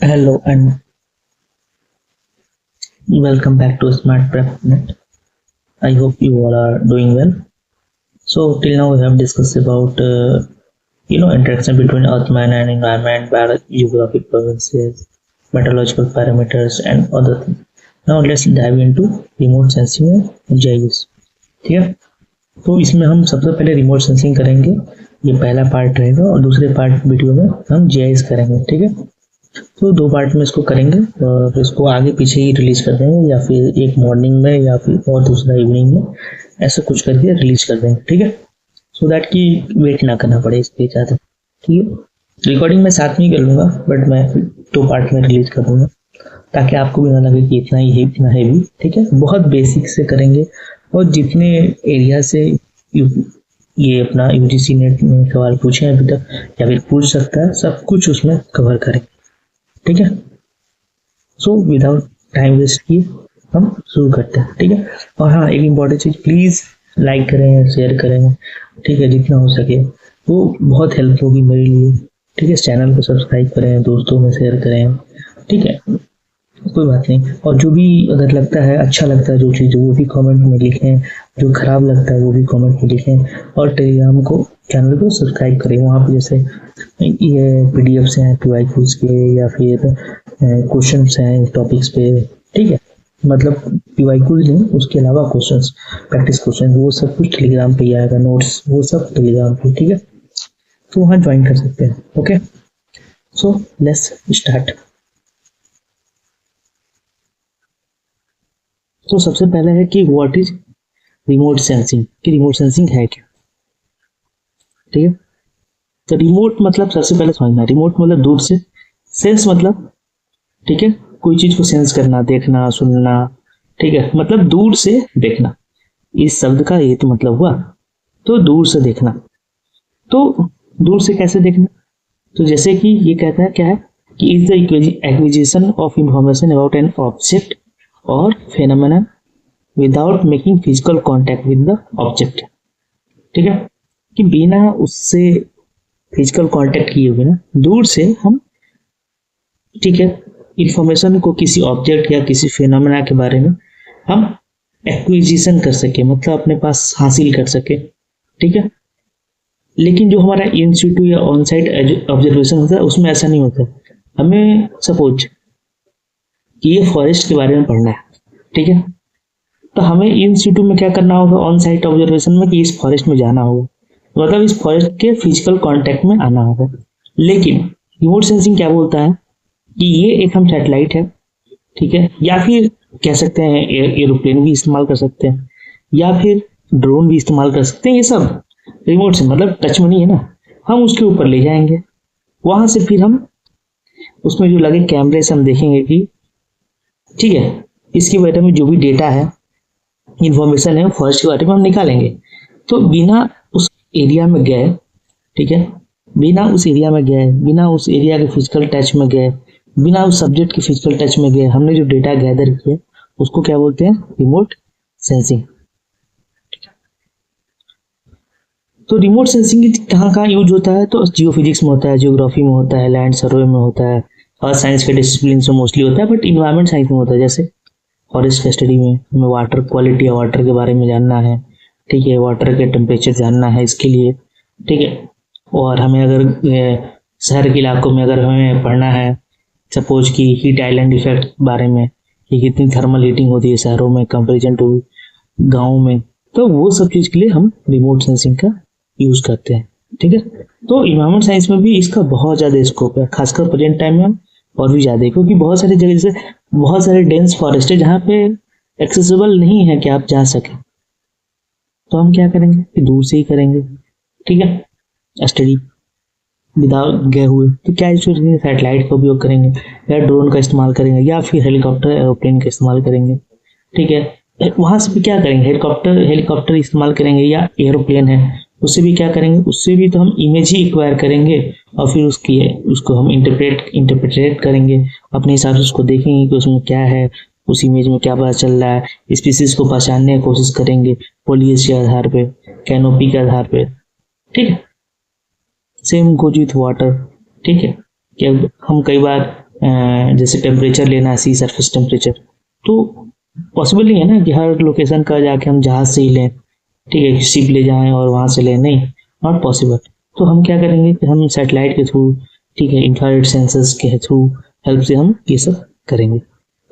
Hello and welcome back to Smart Prep Net. I hope you all are doing well. So till now we have discussed about interaction between Earth, man, and environment, geographic provinces, meteorological parameters, and other things. Now let's dive into remote sensing and GIS. ठीक है, तो इसमें हम सबसे पहले remote sensing करेंगे। ये पहला पार्ट रहेगा और दूसरे पार्ट वीडियो में हम जीआईएस करेंगे। ठीक है, तो दो पार्ट में इसको करेंगे और फिर इसको आगे पीछे ही रिलीज कर देंगे, या फिर एक मॉर्निंग में या फिर और दूसरा इवनिंग में, ऐसा कुछ करके रिलीज कर देंगे। ठीक है, सो दैट कि वेट ना करना पड़े इसके ज़्यादा। ठीक है, रिकॉर्डिंग मैं साथ में ही कर लूँगा, बट मैं दो पार्ट में रिलीज कर दूंगा ताकि आपको भी ना लगे कि इतना ही इतना हैवी। ठीक है, बहुत बेसिक से करेंगे और जितने एरिया से ये अपना यूजीसी नेट में सवाल पूछे अभी तक या फिर पूछ सकता है, सब कुछ उसमें कवर करेंगे। ठीक है, सो विदाउट टाइम वेस्ट किए हम शुरू करते हैं। ठीक है, और हाँ, एक इम्पॉर्टेंट चीज़, प्लीज़ लाइक करें, शेयर करें। ठीक है, जितना हो सके वो बहुत हेल्प होगी मेरे लिए। ठीक है, चैनल को सब्सक्राइब करें, दोस्तों में शेयर करें। ठीक है, कोई बात नहीं। और जो भी अगर लगता है, अच्छा लगता है जो चीज़, वो भी कमेंट में लिखें। जो खराब लगता है वो भी कमेंट में लिखें। और टेलीग्राम को चैनल को सब्सक्राइब करें। वहाँ पे जैसे ये पीडीएफ्स हैं पीवाईक्यूज के, या फिर क्वेश्चंस हैं टॉपिक्स पे। ठीक है, मतलब पीवाईक्यूज नहीं, उसके अलावा क्वेश्चंस, प्रैक्टिस क्वेश्चन, वो सब कुछ टेलीग्राम पे ही आएगा। नोट्स वो सब टेलीग्राम पे। ठीक है, तो वहाँ ज्वाइन कर सकते हैं। Okay, so let's start. तो सबसे पहले है कि व्हाट इज रिमोट सेंसिंग, कि रिमोट सेंसिंग है क्या। ठीक है, तो रिमोट मतलब सबसे पहले समझना, रिमोट मतलब दूर से, सेंस मतलब, ठीक है, कोई चीज को सेंस करना, देखना, सुनना। ठीक है, मतलब दूर से देखना। इस शब्द का ये तो मतलब हुआ, तो दूर से देखना। तो दूर से कैसे देखना, तो जैसे कि ये कहता है क्या है कि is the acquisition of information about an object और phenomena without making physical contact with the object. ठीक है, कि बिना उससे फिजिकल कॉन्टैक्ट किए हुए ना, दूर से हम, ठीक है, इंफॉर्मेशन को किसी ऑब्जेक्ट या किसी फेनोमेना के बारे में हम एक्विजिशन कर सके, मतलब अपने पास हासिल कर सके। ठीक है, लेकिन जो हमारा इन सिटू या ऑन साइट ऑब्जर्वेशन होता है उसमें ऐसा नहीं होता। हमें सपोज कि ये फॉरेस्ट के बारे में पढ़ना है। ठीक है, तो हमें इन सिटू में क्या करना होगा, ऑन साइट ऑब्जर्वेशन में, कि इस फॉरेस्ट में जाना होगा, मतलब इस फॉरेस्ट के फिजिकल कांटेक्ट में आना होगा। लेकिन रिमोट सेंसिंग क्या बोलता है कि ये एक हम सैटेलाइट है, ठीक है, या फिर कह सकते हैं एरोप्लेन भी इस्तेमाल कर सकते हैं, या फिर ड्रोन भी इस्तेमाल कर सकते हैं। ये सब रिमोट से मतलब टच में नहीं है ना, हम उसके ऊपर ले जाएंगे। वहां से फिर हम उसमें जो लगे कैमरे से हम देखेंगे कि, ठीक है, इसके बारे में जो भी डेटा है, इंफॉर्मेशन है फॉरेस्ट के बारे में, हम निकालेंगे। तो बिना उस एरिया में गए, ठीक है, बिना उस एरिया में गए, बिना उस एरिया के फिजिकल टच में गए, बिना उस सब्जेक्ट के फिजिकल टच में गए, हमने जो डेटा गैदर किया उसको क्या बोलते हैं, रिमोट सेंसिंग। तो रिमोट सेंसिंग कहाँ कहाँ यूज होता है, तो जियो फिजिक्स में होता है, जियोग्राफी में होता है, लैंड सर्वे में होता है, और साइंस के डिसिप्लिन में मोस्टली होता है, बट इन्वायरमेंट साइंस में होता है। जैसे फॉरेस्ट का स्टडी में हमें वाटर क्वालिटी या वाटर के बारे में जानना है, ठीक है, वाटर के टेम्परेचर जानना है इसके लिए। ठीक है, और हमें अगर शहर के इलाकों में अगर हमें पढ़ना है, सपोज कि हीट आइलैंड इफेक्ट बारे में, कि कितनी थर्मल हीटिंग होती है शहरों में कंपेरिजन टू गाँव में, तो वो सब चीज़ के लिए हम रिमोट सेंसिंग का यूज करते हैं। ठीक है, तो इन्वायरमेंट साइंस में भी इसका बहुत ज़्यादा स्कोप है, खासकर प्रेजेंट टाइम में और भी ज़्यादा है, क्योंकि बहुत सारी जगह, जैसे बहुत सारे डेंस फॉरेस्ट है जहाँ पे एक्सेसिबल नहीं है कि आप जा सके, तो हम क्या करेंगे कि दूर से ही करेंगे। ठीक है, स्टडी विदाउट गए हुए, तो क्या यूज करेंगे, सैटेलाइट का उपयोग करेंगे, या ड्रोन का इस्तेमाल करेंगे, या फिर हेलीकॉप्टर एरोप्लेन का इस्तेमाल करेंगे। ठीक है, वहां से भी क्या करेंगे, हेलीकॉप्टर इस्तेमाल करेंगे, या एरोप्लेन है उससे भी क्या करेंगे, उससे भी तो हम इमेज ही एक्वायर करेंगे, और फिर उसको हम इंटरप्रेट करेंगे अपने हिसाब से, उसको देखेंगे कि उसमें क्या है, उस इमेज में क्या पता चल रहा है, स्पीसीज को पहचानने की कोशिश करेंगे पोलियस के आधार पे, कैनोपी के आधार पे। ठीक है, सेम गोज विथ वाटर। ठीक है, कि हम कई बार जैसे टेम्परेचर लेना है, सी सरफेस टेम्परेचर, तो पॉसिबल नहीं है ना कि हर लोकेशन का जाके हम जहाज से ही लें, ठीक है, शिप ले जाएं और वहां से लें, नहीं, नॉट पॉसिबल। तो हम क्या करेंगे कि हम सैटेलाइट के थ्रू, ठीक है, इंफ्रारेड सेंसर्स के थ्रू हेल्प से हम ये सब करेंगे।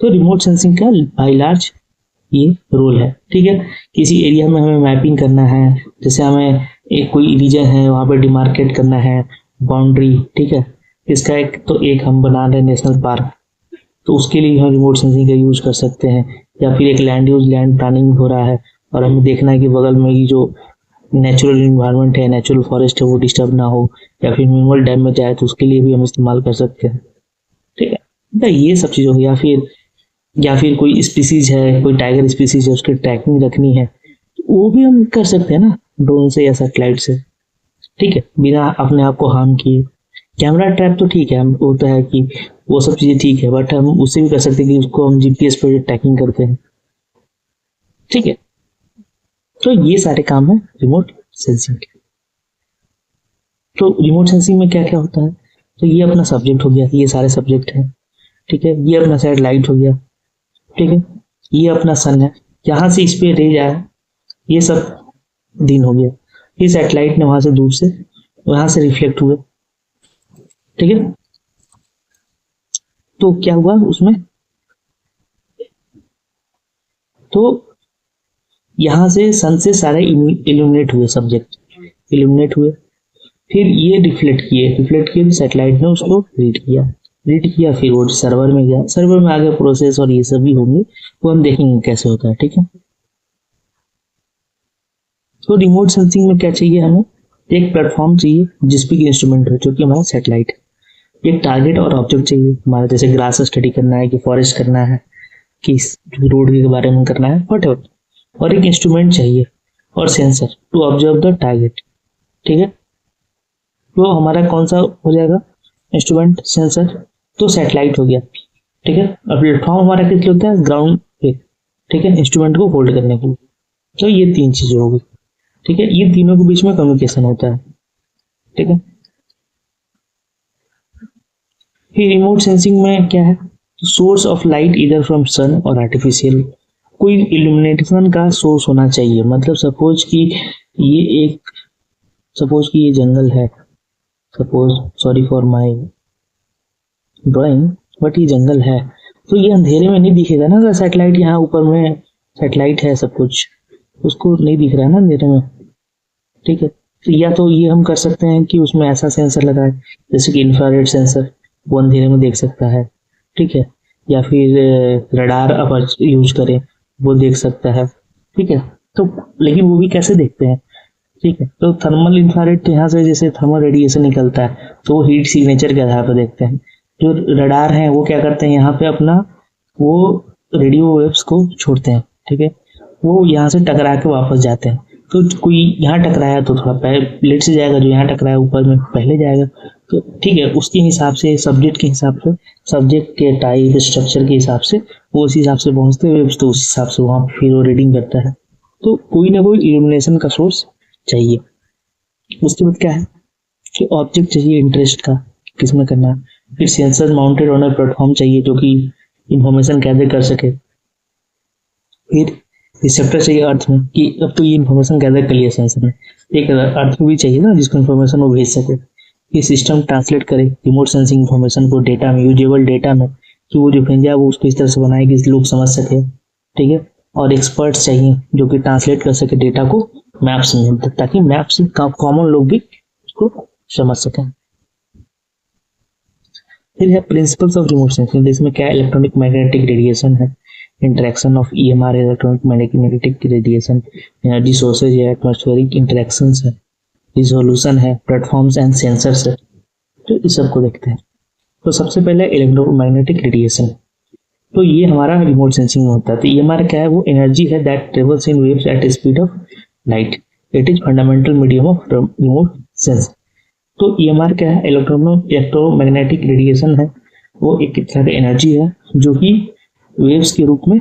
तो रिमोट सेंसिंग का बाई लार्ज ये रोल है, ठीक है। किसी एरिया में हमें मैपिंग करना है, जैसे हमें एक कोई रीजन है वहां पर डिमार्केट करना है बाउंड्री, ठीक है, इसका एक हम बना रहे हैं नेशनल पार्क, तो उसके लिए हम रिमोट सेंसिंग का यूज कर सकते हैं। या फिर एक लैंड प्लानिंग हो रहा है और हमें देखना है कि बगल में ही जो नेचुरल इन्वायरमेंट है, नेचुरल फॉरेस्ट है, वो डिस्टर्ब ना हो, या फिर मिनिमल डैमेज आए, तो उसके लिए भी हम इस्तेमाल कर सकते हैं, ठीक है। तो ये सब चीज़ हो गई। या फिर कोई स्पीसीज है, कोई टाइगर स्पीसीज है, उसकी ट्रैकिंग रखनी है, तो वो भी हम कर सकते हैं ना ड्रोन से या सैटेलाइट से, ठीक है, बिना अपने आप को हार्म किए। कैमरा ट्रैप तो ठीक है, हम होता है कि वो सब चीज़ें ठीक है, बट हम उससे भी कर सकते हैं कि उसको हम जीपीएस पर ट्रैकिंग करते हैं, ठीक है। तो ये सारे काम है रिमोट सेंसिंग के। तो रिमोट सेंसिंग में क्या क्या होता है, तो ये अपना सब्जेक्ट हो गया, ये सारे सब्जेक्ट हैं, ठीक है। ये अपना सैटेलाइट हो गया, ठीक है। ये अपना सन है, यहाँ से इस पे रेज आया, ये सब दिन हो गया। ये सैटेलाइट ने वहां से दूर से वहां से रिफ्लेक्ट हुए, ठीक है। तो क्या हुआ उसमें, तो यहाँ से सन से सारे इल्यूमिनेट हुए, सब्जेक्ट इल्यूमिनेट हुए, फिर ये रिफ्लेक्ट किए, सैटेलाइट ने उसको रीड किया, फिर वो सर्वर में गया, सर्वर में आगे प्रोसेस और ये सब भी होंगे, वो हम देखेंगे कैसे होता है, ठीक है। तो रिमोट सेंसिंग में क्या चाहिए हमें, एक प्लेटफॉर्म चाहिए जिस पे इंस्ट्रूमेंट हो, जो कि हमारा सैटेलाइट है। एक टारगेट और ऑब्जेक्ट चाहिए हमारा, जैसे ग्रास स्टडी करना है कि फॉरेस्ट करना है कि रोड के बारे में करना है, वट एवर। और एक इंस्ट्रूमेंट चाहिए और sensor to observe the target, ठीक है। तो हमारा कौन सा हो जाएगा, इंस्ट्रूमेंट, सेंसर, तो सैटेलाइट हो गया, ठीक है। और प्लेटफॉर्म हमारा किस लिए होता है, ग्राउंड पे, ठीक है, इंस्ट्रूमेंट को होल्ड करने के लिए। तो ये तीन चीजें होगी, ठीक है। ये तीनों के बीच में कम्युनिकेशन होता है, ठीक है। फिर रिमोट सेंसिंग में क्या है, सोर्स ऑफ लाइट इधर फ्रॉम सन और आर्टिफिशियल, कोई इल्यूमिनेशन का सोर्स होना चाहिए। मतलब सपोज कि ये जंगल है, suppose, sorry for my drawing, but ये जंगल है, तो ये अंधेरे में नहीं दिखेगा ना, अगर सैटेलाइट यहाँ ऊपर में सैटेलाइट है, सब कुछ उसको नहीं दिख रहा है ना अंधेरे में, ठीक है। तो या तो ये हम कर सकते हैं कि उसमें ऐसा सेंसर लगाए, जैसे कि इंफ्रारेड सेंसर, वो अंधेरे में देख सकता है, ठीक है। या फिर रडार अपर यूज करें, वो देख सकता है, ठीक है। तो लेकिन वो भी कैसे देखते हैं, ठीक है। तो थर्मल इंफ्रारेड, तो यहाँ से जैसे थर्मल रेडिएशन निकलता है, तो वो हीट सिग्नेचर के आधार पर देखते हैं। जो रडार है वो क्या करते हैं, यहाँ पे अपना वो रेडियो वेव्स को छोड़ते हैं, ठीक है। वो यहाँ से टकरा के वापस जाते हैं, तो कोई यहाँ टकराया तो थोड़ा पहले लेट से जाएगा, जो यहाँ टकराया ऊपर में पहले जाएगा, तो ठीक है, उसके हिसाब से, सब्जेक्ट के हिसाब से, सब्जेक्ट के टाइप स्ट्रक्चर के हिसाब से वो उस हिसाब से पहुंचते हुए, तो उस हिसाब से वहाँ फिर वो रीडिंग करता है। तो कोई ना कोई इल्यूमिनेशन का सोर्स चाहिए। उसके बाद क्या है कि ऑब्जेक्ट चाहिए इंटरेस्ट का, किसमें करना है। फिर sensor mounted on a platform चाहिए जो कि इंफॉर्मेशन गैदर कर सके। फिर रिसेप्टर चाहिए अर्थ में, कि अब तो ये इन्फॉर्मेशन गैदर कर लिया सेंसर ने, एक अर्थ में भी चाहिए ना जिसको इन्फॉर्मेशन वो भेज सके। ये सिस्टम ट्रांसलेट करे रिमोट सेंसिंग इन्फॉर्मेशन को डेटा में, यूजेबल डेटा में, कि वो जो भेजा वो उसको इस तरह से बनाए कि लोग समझ सके, ठीक है। और एक्सपर्ट्स चाहिए जो कि ट्रांसलेट कर सके डेटा को मैप्स में, ताकि मैप से कॉमन लोग भी उसको समझ सकें। फिर है प्रिंसिपल्स ऑफ रिमोट सेंसिंग, जिसमें क्या इलेक्ट्रॉनिक मैग्नेटिक रेडिएशन है, interaction of EMR, electronic magnetic radiation, energy sources है, एटमॉस्फेरिक इंटरेक्शंस है, रिजोल्यूशन है, प्लेटफॉर्म्स एंड सेंसर्स है, तो इस सब को देखते हैं। तो सबसे पहले इलेक्ट्रोमैग्नेटिक रेडिएशन, तो ये हमारा रिमोट सेंसिंग में होता है। तो ईएमआर क्या है, वो एनर्जी है that travels in waves at speed of light, it is fundamental medium of remote sense. तो ईएमआर क्या है, इलेक्ट्रोमैग्नेटिक रेडिएशन है, वो एक तरह की एनर्जी है जो कि वेव्स के रूप में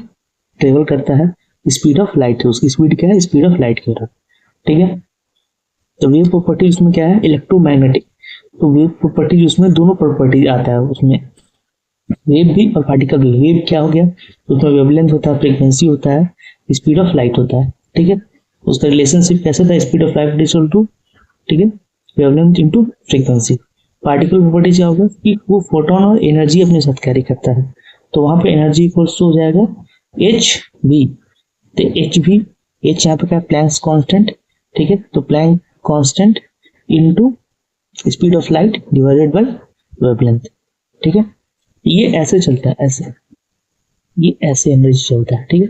ट्रेवल करता है स्पीड ऑफ लाइट है, उसकी स्पीड क्या है, स्पीड ऑफ लाइट की तरह, ठीक है। तो वेव प्रॉपर्टी उसमें क्या है, इलेक्ट्रोमैग्नेटिक, तो वेव प्रॉपर्टी उसमें दोनों प्रॉपर्टी आता है उसमें, वेव भी और पार्टिकल भी। वेव क्या हो गया, उसमें वेवलेंथ होता है, फ्रीक्वेंसी होता है, स्पीड ऑफ लाइट होता है, ठीक है। उसका रिलेशनशिप कैसे था, speed of light equal to, ठीक है, wavelength into frequency. Particle property क्या होगा कि वो फोटोन और एनर्जी अपने साथ कैरी करता है, तो वहां पे एनर्जी इक्वल्स हो जाएगा एच वी। तो एच वी, एच यहाँ पे क्या, प्लैंक्स कांस्टेंट, ठीक है। तो Planck constant into speed of light divided by wavelength, ठीक है। ये ऐसे चलता है, ऐसे, ये ऐसे एनर्जी चलता है, ठीक है।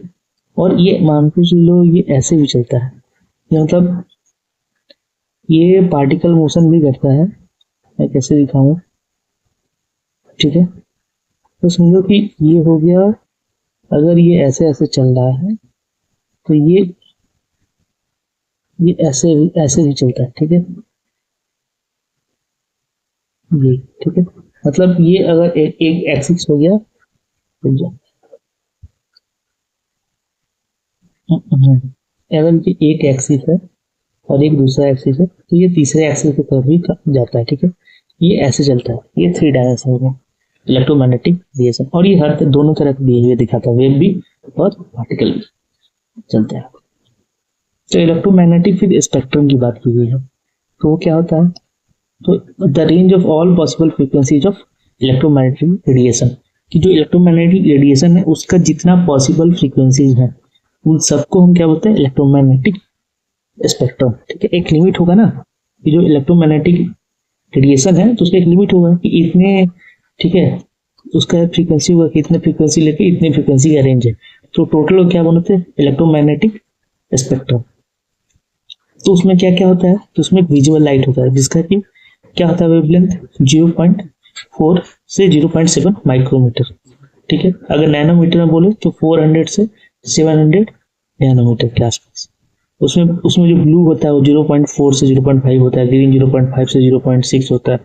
और ये मान के चलो ये ऐसे भी चलता है, ये मतलब ये पार्टिकल मोशन भी करता है। मैं कैसे दिखाऊं, ठीक है। तो समझो कि ये हो गया, अगर ये ऐसे ऐसे चल रहा है तो ये ऐसे भी चलता है, ठीक है। ये, ठीक है, मतलब ये अगर एक एक्सिस हो गया, अगर ये एक एक्सिस है और एक दूसरा एक्सिस है, तो ये तीसरे एक्सिस की तरफ भी जाता है, ठीक है। ये ऐसे चलता है, ये थ्री डायमेंशन में इलेक्ट्रोमैग्नेटिक रेडिएशन, और ये हर दोनों तरह के बिहेवियर दिखाता है, वेव भी और पार्टिकल भी चलते हैं। तो इलेक्ट्रोमैग्नेटिक फिर स्पेक्ट्रम की बात की गई है, तो वो क्या होता है, तो the range of all possible frequencies of electromagnetic radiation, कि जो इलेक्ट्रोमैग्नेटिक रेडिएशन है उसका जितना पॉसिबल फ्रीक्वेंसीज है उन सबको हम क्या बोलते हैं, इलेक्ट्रोमैग्नेटिक स्पेक्ट्रम, ठीक है। एक लिमिट होगा ना, कि जो इलेक्ट्रोमैग्नेटिक रेडिएशन है तो उसका एक लिमिट होगा कि इतने, ठीक है, उसका फ्रीक्वेंसी होगा कि इतने फ्रीक्वेंसी लेके इतने फ्रीक्वेंसी का रेंज है, तो टोटल क्या बनते हैं, इलेक्ट्रोमैग्नेटिक स्पेक्ट्रम। तो उसमें क्या क्या होता है, तो उसमें विजुअल लाइट होता है जिसका कि क्या होता है, वेवलेंथ 0.4 से 0.7 माइक्रोमीटर, ठीक है। अगर नैनोमीटर में बोले तो 400 से 700 नैनोमीटर के आसपास। उसमें उसमें जो ब्लू होता है वो 0.4 से 0.5 होता है, ग्रीन 0.5 से 0.6 होता है,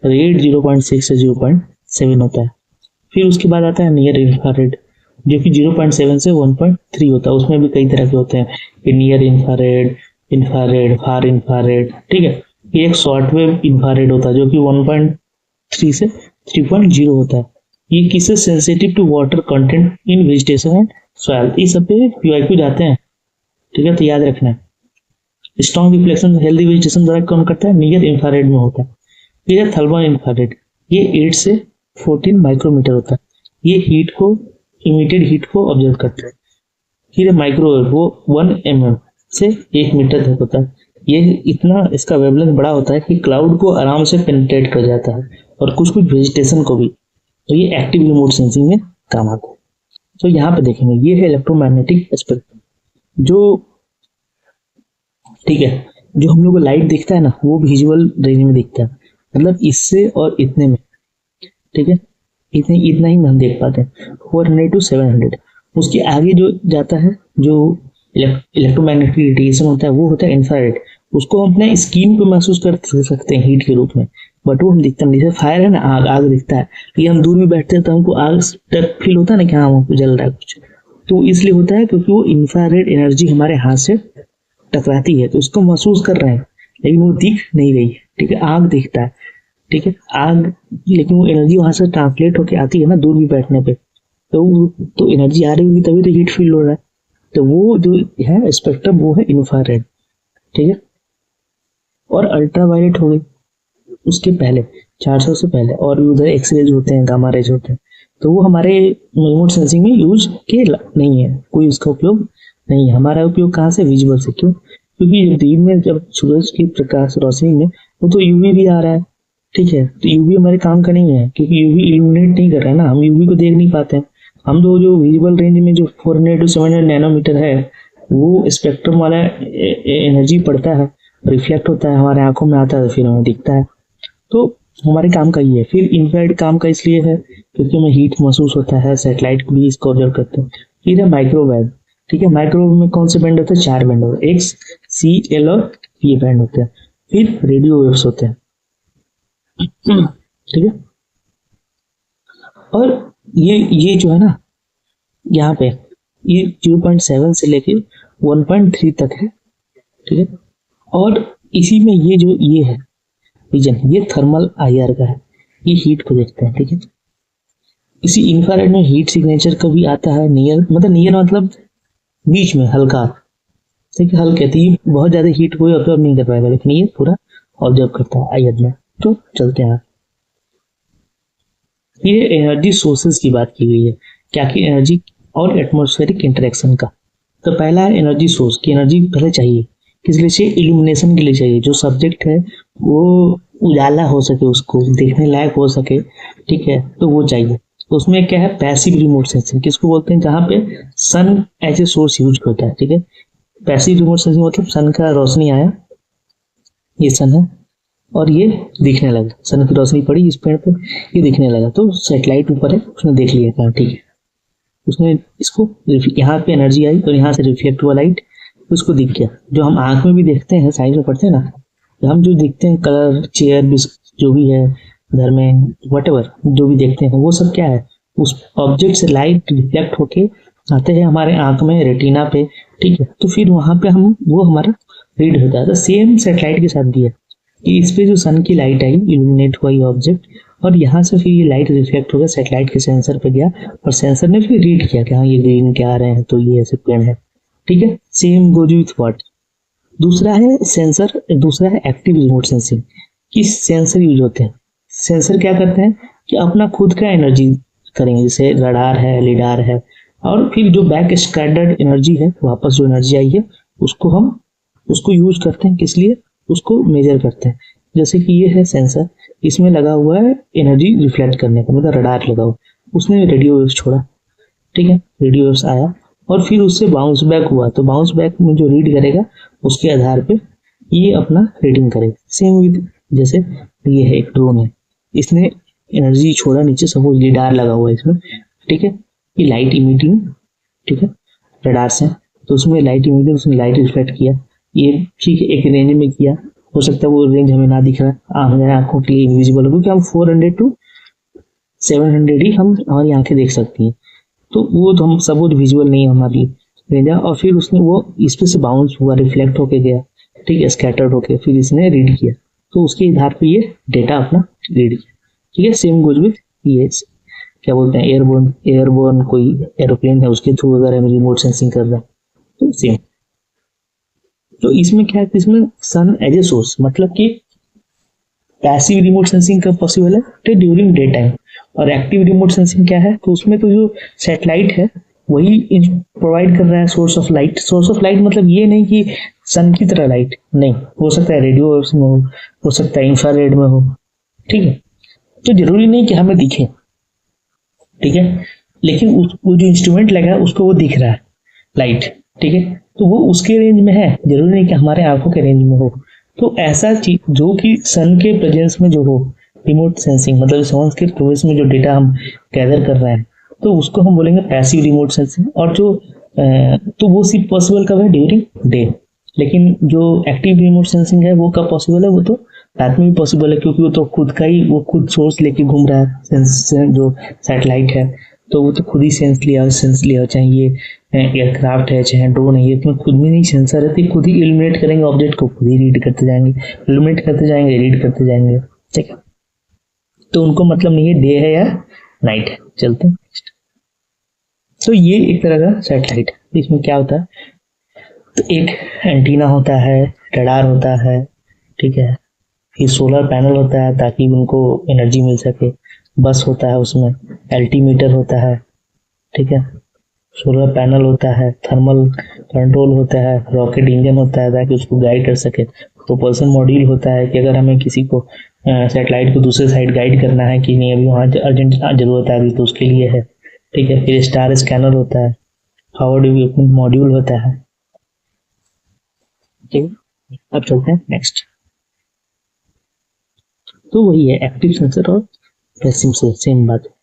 रेड 0.6 से 0.7 होता है। फिर उसके बाद आता है नियर इंफ्रारेड, जो कि 0.7 से 1.3 होता है। उसमें भी कई तरह के होते हैं, नियर इंफ्रारेड, इंफ्रारेड, फार इंफ्रारेड, ठीक है। ये एक शॉर्ट वेव इंफ्रारेड होता है जो कि 1.3 से 3.0 होता है। ये किससे, sensitive to water content in vegetation and soil. इस सब पे पीआईक्यू जाते हैं, ठीक है, तो याद रखना है। स्ट्रॉन्ग रिफ्लेक्शन हेल्दी वेजिटेशन द्वारा कम करता है, नियर इंफ्रारेड में होता है। फिर है थर्मल इंफ्रारेड, ये 8 से 14 माइक्रोमीटर होता है, ये हीट को, इमिटेड हीट को ऑब्जर्व करता है। फिर है माइक्रोवेव, वो 1 mm से 1 मीटर तक होता है। ये इतना इसका वेवलेंथ बड़ा होता है कि क्लाउड को आराम से पेनिट्रेट कर जाता है और कुछ कुछ वेजिटेशन को भी। तो ये एक्टिव रिमोट सेंसिंग में काम आता है। तो यहाँ पे देखेंगे ये है इलेक्ट्रोमैग्नेटिक स्पेक्ट्रम, जो, ठीक है, जो हम लोग को लाइट दिखता है ना वो विजुअल रेंज में दिखता है, मतलब इससे और इतने में, ठीक है, इतने इतना ही हम देख पाते हैं, 400 to 700। उसके आगे जो जाता है, जो इलेक्ट्रोमैग्नेटिक रेडिएशन होता है वो होता है इंफ्रारेड। उसको हम अपने स्किन पे महसूस कर सकते हैं हीट के रूप में, बट वो हम दिखता नहीं। जैसे फायर है ना, आग आग दिखता है, ये हम दूर में बैठते हैं तो हमको आग तक फील होता है ना कि हाँ हमको जल रहा है कुछ, तो इसलिए होता है क्योंकि वो इंफ्रारेड एनर्जी हमारे हाथ से टकराती है तो उसको महसूस कर रहे हैं, लेकिन वो दिख नहीं रही है, ठीक है। आग दिखता है, ठीक है, आग, लेकिन वो एनर्जी वहां से ट्रांसलेट होके आती है ना दूर भी बैठने पे, तो एनर्जी आ रही होगी तभी तो हीट फील हो रहा है। तो वो जो है स्पेक्ट्रम वो है इंफ्रारेड, ठीक है। और अल्ट्रावायलेट हो गई उसके पहले, 400 से पहले, और भी उधर एक्सरेज होते हैं, गामा रेज होते हैं, तो वो हमारे रिमोट सेंसिंग में यूज के नहीं है, कोई उसका उपयोग नहीं है। हमारा उपयोग कहाँ से, विजुअल से। क्यों, क्योंकि दिन में जब सूरज की प्रकाश रोशनी में वो तो यूवी भी आ रहा है, ठीक है, तो यूवी हमारे काम का नहीं है क्योंकि यूवी इल्यूमिनेट नहीं कर रहा है ना, हम यूवी को देख नहीं पाते हैं। हम तो जो विजुअल रेंज में जो 400 to 700 नैनोमीटर है वो स्पेक्ट्रम वाला एनर्जी पड़ता है, रिफ्लेक्ट होता है, हमारे आंखों में आता है, फिर हमें दिखता है। तो हमारे काम का ये है। फिर इंफ्रारेड काम का इसलिए है क्योंकि हमें हीट महसूस होता है, सैटेलाइट भी इसको ऑब्जर्व करते हैं। फिर है माइक्रोवेव, ठीक है, माइक्रोवेव में कौन से बैंड होते हैं, 4 बैंड होते हैं, एक्स, सी, एल और पी बैंड होते हैं। फिर रेडियो वेव्स होते हैं, ठीक है। और ये जो है ना, यहाँ पे ये 0.7 से लेके 1.3 तक है, ठीक है। और इसी में ये जो ये है रीजन, ये थर्मल आईआर का है, ये हीट को देखते हैं, ठीक है। इसी इंफ्रारेड में हीट सिग्नेचर कभी आता है नियर मतलब बीच में हल्का, ठीक है, हल्के, तो ये बहुत ज्यादा हीट कोई ऑब्जर्व नहीं कर पाएगा, लेकिन ये पूरा ऑब्जर्व करता है आयत में। तो चलते हैं, ये एनर्जी सोर्सेज की बात की गई है, क्या कि एनर्जी और एटमॉस्फेरिक इंटरेक्शन का। तो पहला है एनर्जी सोर्स की एनर्जी पहले चाहिए, किस लिए चाहिए, इल्यूमिनेशन के लिए चाहिए, जो सब्जेक्ट है वो उजाला हो सके, उसको देखने लायक हो सके, ठीक है, तो वो चाहिए। तो उसमें क्या है, पैसिव रिमोट सेंसिंग किसको बोलते हैं, जहाँ पे सन एज ए सोर्स यूज होता है, ठीक है। पैसिव रिमोट सेंसिंग मतलब सन का रोशनी आया, ये सन है, और ये दिखने लगा, सन की रोशनी पड़ी इस पेड़ पे, ये दिखने लगा, तो सैटेलाइट ऊपर है, उसने देख लिया, कहा ठीक है, उसने इसको यहाँ पे एनर्जी आई और यहाँ से रिफ्लेक्ट हुआ लाइट, उसको दिख गया। जो हम आंख में भी देखते हैं, साइंस में पढ़ते हैं ना, हम जो देखते हैं कलर, चेयर, जो भी है घर में, वटेवर जो भी देखते हैं, वो सब क्या है, उस ऑब्जेक्ट से लाइट रिफ्लेक्ट होके आते हैं हमारे आंख में, रेटिना पे, ठीक है, तो फिर वहां पे हम वो हमारा रीड होता है। तो सेम सैटेलाइट के साथ भी है कि इस पे जो सन की लाइट आई, इल्यूमिनेट हुआ ये ऑब्जेक्ट, और यहाँ से फिर ये लाइट रिफ्लेक्ट होकर सैटेलाइट के सेंसर पे गया, और सेंसर ने फिर रीड किया कि हाँ ये ग्रीन के आ रहे हैं, तो ये ऐसे पेड़ है, ठीक है। सेम गोज विथ व्हाट, दूसरा है सेंसर, दूसरा है एक्टिव रिमोट सेंसिंग, कि सेंसर यूज होते हैं। सेंसर क्या करते हैं कि अपना खुद का एनर्जी करेंगे, जैसे रडार है, लिडार है, और फिर जो बैक स्कैटर्ड एनर्जी है, वापस जो एनर्जी आई है, उसको यूज करते हैं, किस लिए, उसको मेजर करते हैं। जैसे कि ये है सेंसर, इसमें लगा हुआ है एनर्जी रिफ्लेक्ट करने का, मतलब रडार लगा हुआ, उसने रेडियो वेव्स छोड़ा, ठीक है, रेडियो वेव्स आया और फिर उससे बाउंस बैक हुआ, तो बाउंस बैक में जो रीड करेगा उसके आधार पे ये अपना रीडिंग करेगा। सेम विद, जैसे ये है एक ड्रोन है, इसने एनर्जी छोड़ा नीचे, सपोज लिडार लगा हुआ है इसमें, ठीक है, ये लाइट इमिटिंग, ठीक है, रडार से, तो उसमें लाइट इमिटिंग, उसने लाइट रिफ्लेक्ट किया, ये ठीक है एक रेंज में किया, हो सकता है वो रेंज हमें ना दिख रहा है, हमारे आंखों के लिए इनविजिबल हो, क्योंकि हम 400 to 700 ही हम हमारी आंखें देख सकती हैं, तो वो तो हम सब विजुअल नहीं है हमारे लिए रेंज। और फिर उसने वो इस पे से बाउंस हुआ, रिफ्लेक्ट होके गया, ठीक है, स्कैटर्ड होके, फिर इसने रीड किया, तो उसके आधार पे ये डेटा अपना रीड किया, ठीक है। सेम गोज विथ ये क्या बोलते हैं, एयरबोर्न कोई एरोप्लेन है, उसके थ्रू अगर हम रिमोट सेंसिंग कर रहे हैं, तो सेम। तो इसमें क्या है, इसमें सन एज ए सोर्स, मतलब कि पैसिव रिमोट सेंसिंग कब पॉसिबल है, तो ड्यूरिंग डे टाइम। और एक्टिव रिमोट सेंसिंग क्या है, तो उसमें तो जो सैटेलाइट है वही प्रोवाइड कर रहा है source of light. Source of light मतलब ये नहीं कि सन की तरह लाइट, नहीं, हो सकता है रेडियो वेव्स में हो सकता है इंफ्रारेड में हो, ठीक है, तो जरूरी नहीं कि हमें दिखे, ठीक है, लेकिन वो जो इंस्ट्रूमेंट लगा है उसको वो दिख रहा है लाइट, ठीक है, तो वो उसके रेंज में है, जरूरी नहीं कि हमारे आंखों के रेंज में हो। तो ऐसा चीज जो कि सन के प्रेजेंस में जो हो, रिमोट सेंसिंग मतलब सन के प्रेजेंस में जो डेटा हम गैदर कर रहे हैं, तो उसको हम बोलेंगे पैसिव रिमोट सेंसिंग। और जो तो वो सिर्फ पॉसिबल कब है, ड्यूरिंग डे। लेकिन जो एक्टिव रिमोट सेंसिंग है वो कब पॉसिबल है, वो तो रात में भी पॉसिबल है, क्योंकि वो तो खुद का ही, वो खुद सोर्स लेके घूम रहा है, जो सैटेलाइट है, तो वो तो खुद ही सेंस लिया, चाहे ये एयरक्राफ्ट है चाहे ड्रोन है, ये इसमें खुद में नहीं सेंसर रहती, खुद ही इल्यूमिनेट करेंगे ऑब्जेक्ट को, खुद ही रीड करते जाएंगे, इल्यूमिनेट करते जाएंगे, रीड करते जाएंगे, ठीक है। तो उनको मतलब नहीं है डे है या नाइट है। चलते हैं नेक्स्ट। तो ये एक तरह का सैटेलाइट है, इसमें क्या होता है, तो एक एंटीना होता है, रडार होता है, ठीक है, फिर सोलर पैनल होता है ताकि उनको एनर्जी मिल सके, बस होता है, उसमें एल्टीमीटर होता है, ठीक है, सोलर पैनल होता है, थर्मल कंट्रोल होता है, रॉकेट इंजन होता है ताकि उसको गाइड कर सके, प्रोपल्सन मॉड्यूल होता है कि अगर हमें किसी को सैटेलाइट को दूसरे साइड गाइड करना है कि नहीं अभी वहाँ अर्जेंट जरूरत है अभी, तो उसके लिए है, ठीक है, फिर स्टार स्कैनर होता है, हार्ड इक्विपमेंट मॉड्यूल होता है, ठीक है। अब चलते हैं नेक्स्ट। तो वही है एक्टिव सेंसर और पैसिव सेंसर, सेम बात है।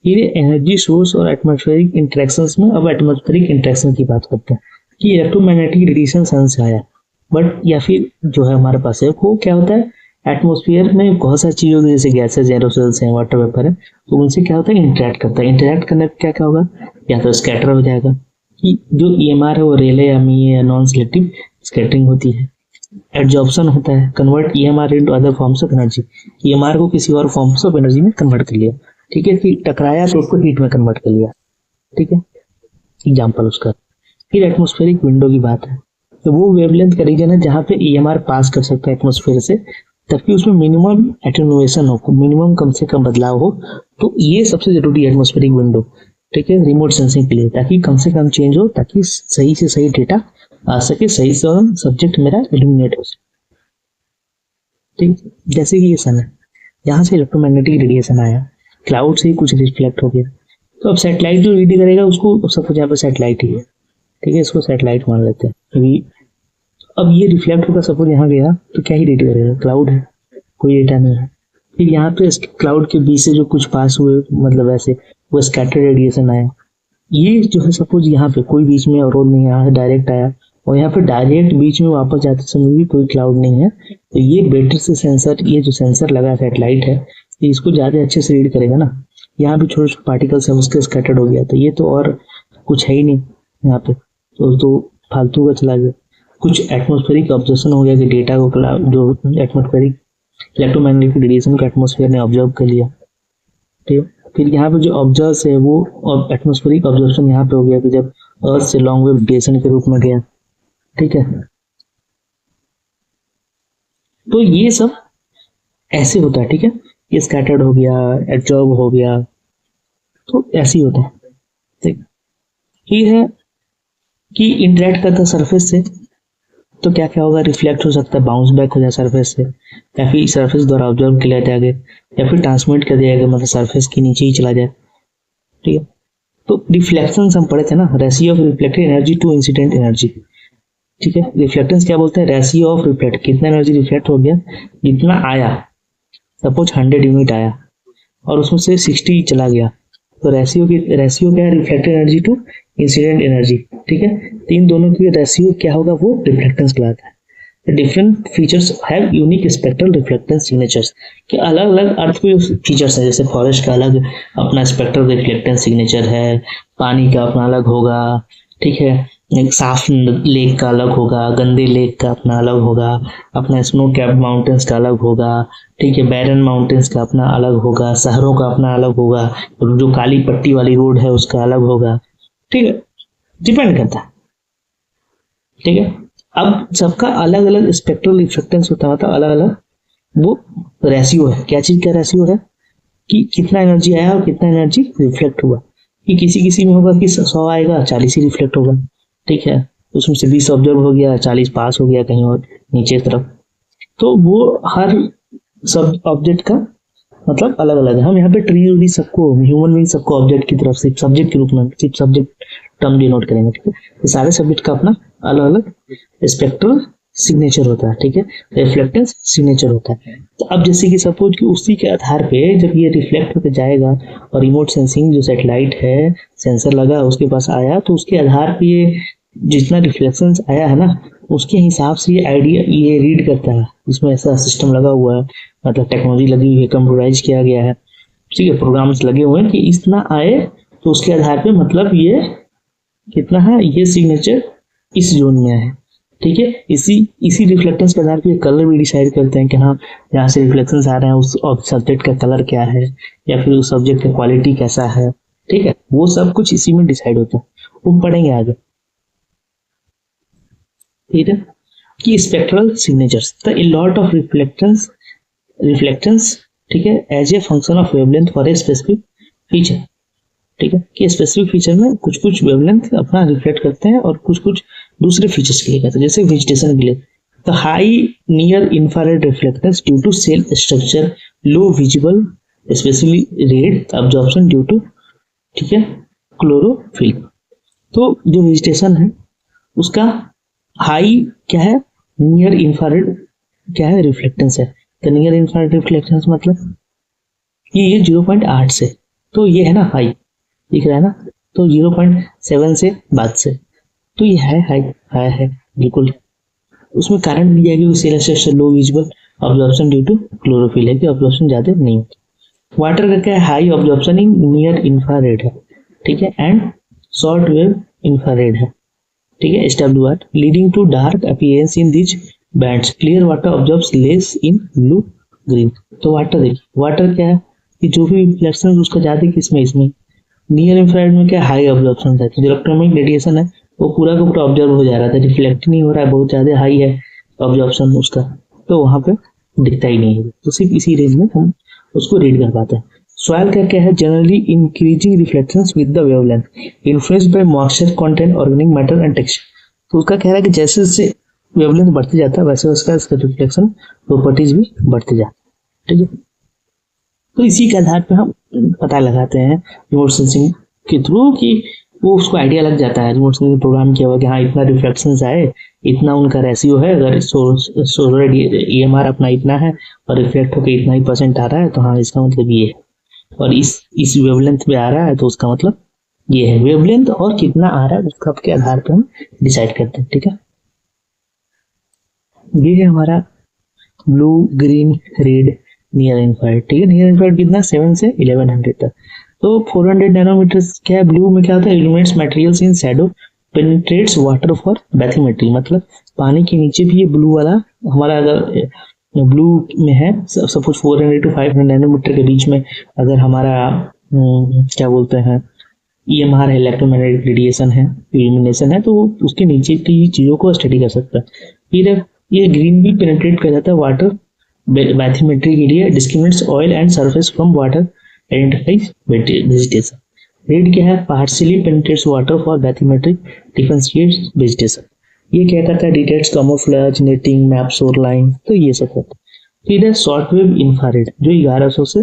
ये एनर्जी सोर्स और एटमॉस्फेरिक इंटरेक्शंस में, अब एटमॉस्फेरिक इंटरेक्शन की बात करते हैं कि इलेक्ट्रोमैग्नेटिक रेडिएशन सन से आया, बट या फिर जो है हमारे पास है वो क्या होता है, एटमॉस्फेयर में बहुत सारी चीज़ होती है, जैसे गैसेज, एरोसोल्स हैं, वाटर वेपर है, तो उनसे क्या होता है, इंटरेक्ट करता है। इंटरेक्ट करने पर क्या क्या होगा, या तो स्कैटर हो जाएगा, कि जो EMR है वो रेले या मी या नॉन सिलेक्टिव स्कैटरिंग होती है। एड्जॉर्प्शन होता है, convert EMR into other forms of energy, EMR को किसी और फॉर्म्स ऑफ एनर्जी में कन्वर्ट कर लिया, ठीक है, फिर टकराया तो उसको हीट में कन्वर्ट कर लिया, ठीक है, एग्जाम्पल उसका। फिर एटमॉस्फेरिक विंडो की बात है, तो वो वेवलेंथ का रीजन है जहाँ पे EMR पास कर सकता है एटमॉस्फेयर से, ताकि उसमें मिनिमम एटेन्युएशन हो, मिनिमम कम से कम बदलाव हो। तो ये सबसे जरूरी है एटमॉस्फेरिक विंडो, ठीक है, रिमोट सेंसिंग के लिए, ताकि कम से कम चेंज हो, ताकि सही से सही डेटा आ सके, सही से सब्जेक्ट मेरा इल्यूमिनेट हो सके। ठीक, जैसे कि ये सन है, यहाँ से इलेक्ट्रोमैग्नेटिक रेडिएशन आया, क्लाउड से ही कुछ रिफ्लेक्ट हो गया, तो अब सैटेलाइट जो रीड करेगा उसको, सब कुछ यहाँ पे सैटेलाइट ही है, ठीक है, इसको सैटेलाइट मान लेते हैं अभी। अब ये रिफ्लेक्ट होगा, सपोज यहाँ गया तो क्या ही रीड करेगा, क्लाउड है, कोई डेटा नहीं है। फिर यहाँ पे क्लाउड के बीच से जो कुछ पास हुए, मतलब ऐसे वो स्कैटर्ड रेडिएशन आया, ये जो है सपोज यहाँ पे कोई बीच में अवरोध नहीं आया, डायरेक्ट आया, और यहाँ पे डायरेक्ट बीच में वापस जाते समय भी कोई क्लाउड नहीं है, तो ये बेटर से सेंसर, ये जो सेंसर लगा सैटेलाइट है, ये इसको ज्यादा अच्छे से रीड करेगा ना। यहाँ भी छोटे छोटे पार्टिकल्स है, उसके स्कैटर्ड हो गया, तो ये तो और कुछ है ही नहीं यहाँ पे, तो फालतू का चला गया। कुछ एटमॉस्फेरिक ऑब्जर्वेशन हो गया कि डेटा को जो एटमॉस्फेरिक इलेक्ट्रोमैग्नेटिक रेडिएशन को एटमॉस्फेयर ने ऑब्जर्व कर लिया, ठीक है। फिर यहाँ पे जो ऑब्जर्व है वो एटमॉस्फेरिक ऑब्जर्वेशन यहाँ पे हो गया कि जब अर्थ से लॉन्ग वेव रेडिएशन के रूप में गया, ठीक है। तो ये सब ऐसे होता है, ठीक है, ये स्कैटर्ड हो गया, एब्जॉर्ब हो गया, तो ऐसे ही होता है, ठीक। ये है कि इंटरेक्ट करता सरफेस से, तो क्या क्या होगा, रिफ्लेक्ट हो सकता है, बाउंस बैक हो जाए सरफेस से, या फिर सरफेस द्वारा ऑब्जर्व किया जाए, या फिर ट्रांसमिट कर दिया गया, मतलब सरफेस के नीचे ही चला जाए, ठीक है। तो रिफ्लेक्शन हम पढ़े थे ना, ratio of reflected energy to incident energy, ठीक है। रिफ्लेक्टेंस क्या बोलते हैं, रेशियो ऑफ रिफ्लेक्ट, कितना एनर्जी रिफ्लेक्ट हो गया, जितना आया, सपोज 100 यूनिट आया और उसमें से 60 चला गया, तो रेशियो क्या है, reflected energy to incident energy, ठीक है। तो इन दोनों की रेशियो क्या होगा, वो रिफ्लेक्टेंस कहलाता है। Different features have unique spectral reflectance signatures, कि अलग अलग अर्थ के फीचर्स है, जैसे फॉरेस्ट का अलग अपना स्पेक्ट्रल रिफ्लेक्टेंस सिग्नेचर है, पानी का अपना अलग होगा, ठीक है, एक साफ लेक का अलग होगा, गंदे लेक का अपना अलग होगा, अपना स्नो कैप्ड माउंटेन्स का अलग होगा, ठीक है, बैरन माउंटेन्स का अपना अलग होगा, शहरों का अपना अलग होगा, जो काली पट्टी वाली रोड है उसका अलग होगा, ठीक है, डिपेंड करता है, ठीक है। अब सबका अलग अलग स्पेक्ट्रल रिफ्लेक्टेंस होता है, मतलब अलग अलग वो रेशियो है। क्या चीज का रेशियो है, कि कितना एनर्जी आया और कितना एनर्जी रिफ्लेक्ट हुआ, कि किसी में होगा कि 100 आएगा, 40 ही रिफ्लेक्ट होगा, ठीक है, उसमें से 20 ऑब्जर्व हो गया, 40 पास हो गया कहीं और नीचे की तरफ। तो वो हर सब ऑब्जेक्ट का मतलब अलग अलग है। हम यहाँ पे ट्री सबको, ह्यूमन बीइंग सबको ऑब्जेक्ट की तरफ से सब्जेक्ट के रूप में सिर्फ सब्जेक्ट टर्म डिनोट करेंगे, ठीक है। तो सारे सब्जेक्ट का अपना अलग अलग स्पेक्ट्रल सिग्नेचर होता है, ठीक है, रिफ्लेक्टेंस सिग्नेचर होता है। तो अब जैसे कि सपोज कि उसी के आधार पे जब ये रिफ्लेक्ट होकर जाएगा और रिमोट सेंसिंग जो सैटेलाइट है, सेंसर लगा उसके पास आया, तो उसके आधार पे ये जितना रिफ्लेक्शन आया है ना, उसके हिसाब से ये आइडिया ये रीड करता है। इसमें ऐसा सिस्टम लगा हुआ है, मतलब टेक्नोलॉजी लगी हुई है, कंप्यूटराइज किया गया है, ठीक है, प्रोग्राम्स लगे हुए हैं कि इतना आए तो उसके आधार पे मतलब ये कितना है, ये सिग्नेचर इस जोन में है, ठीक है। इसी रिफ्लेक्टेंस के आधार पे कलर भी डिसाइड करते हैं कि हाँ यहाँ से रिफ्लेक्शन आ रहे हैं, उस सब्जेक्ट का कलर क्या है, या फिर उस सब्जेक्ट का क्वालिटी कैसा है, ठीक है, वो सब कुछ इसी में डिसाइड होता है। वो पढ़ेंगे आगे, ठीक है, कि spectral signatures, the lot of reflectance, ठीक है, as a function of wavelength for a specific feature, ठीक है, कि स्पेसिफिक फीचर में कुछ कुछ वेवलेंथ अपना रिफ्लेक्ट करते हैं और कुछ कुछ दूसरे फीचर्स के लिए करते हैं, जैसे वेजिटेशन के लिए। The high near infrared reflectance due to cell structure, low visible specially red absorption due to, ठीक है, क्लोरोफिल। तो जो वेजिटेशन है उसका हाई क्या है, नियर इंफ्रारेड क्या है, रिफ्लेक्टेंस है। तो नियर इंफ्रारेड रिफ्लेक्टेंस मतलब ये 0.8 से, तो ये है ना हाई, दिख रहा है ना, तो 0.7 से बाद से, तो ये है हाई है बिल्कुल। उसमें कारण दिया गया cell structure, low visible absorption due to chlorophyll है, कि अब्जॉर्प्शन ज्यादा नहीं होता। वाटर का क्या है, high absorption in near infrared है, ठीक है, एंड शॉर्ट वेव इंफ्रारेड है, ठीक है, SWR, leading to dark appearance in this bands. Clear water observes less in blue green. तो वाटर देखिए, वाटर क्या है, कि जो भी रिफ्लेक्शन उसका जाते किसमें, इसमें नियर इंफ्रारेड में क्या हाई ऑब्जॉर्प्शन था, जो इलेक्ट्रोमैग्नेटिक रेडिएशन है वो पूरा का पूरा ऑब्जर्व हो जा रहा था, रिफ्लेक्ट नहीं हो रहा है, बहुत ज्यादा हाई है ऑब्जॉर्प्शन उसका, तो वहां पे दिखता ही नहीं है, तो सिर्फ इसी रेंज में हम उसको रीड कर पाते हैं। सॉइल का क्या है, generally increasing reflections with the wavelength influenced by moisture content, organic matter and texture. तो उसका कह रहा है कि जैसे जैसे वेवलेंथ बढ़ते जाता है वैसे उसका रिफ्लेक्शन प्रॉपर्टीज भी बढ़ते जाते हैं, ठीक है। तो इसी के आधार पे हम पता लगाते हैं रिमोट सेंसिंग के थ्रू कि वो उसको आइडिया लग जाता है, रिमोट सेंसिंग प्रोग्राम किया हुआ कि हाँ इतना रिफ्लेक्शंस आए, इतना उनका रेशियो है, अगर सोलर EMR अपना इतना है और रिफ्लेक्ट होकर इतना ही % आ रहा है तो हाँ इसका मतलब ये है, और इस वेवलेंथ पे आ रहा है तो उसका मतलब ये है। वेवलेंथ और कितना आ रहा है उसका के आधार पर हम डिसाइड करते हैं, ठीक है। ये है हमारा blue, green, red, near infrared, ठीक है। नियर इंफ्रारेड कितना, 7 से 1100 तक। तो 400 नैनोमीटर क्या है, ब्लू में क्या होता है, elements materials in Shadow penetrates water for bathymetry, मतलब पानी के नीचे भी ये ब्लू वाला हमारा, अगर ब्लू में है सपोज 400 to 500 नैनोमीटर के बीच में अगर हमारा क्या बोलते हैं EMR है, इलेक्ट्रोमैग्नेटिक रेडिएशन है, इल्यूमिनेशन है, तो उसके नीचे की चीजों को स्टडी कर सकता है। फिर ये ग्रीन भी पेनिट्रेट कर जाता है वाटर बैथीमेट्री के लिए, discriminates oil and surface from water, identifies vegetation. Red क्या है, partially penetrates water for bathymetric, differentiates vegetation. ये क्या करता है, detects camouflage, netting, map, shore line, तो ये सब होता है। फिर है शॉर्ट वेव इंफ्रारेड जो 1100 से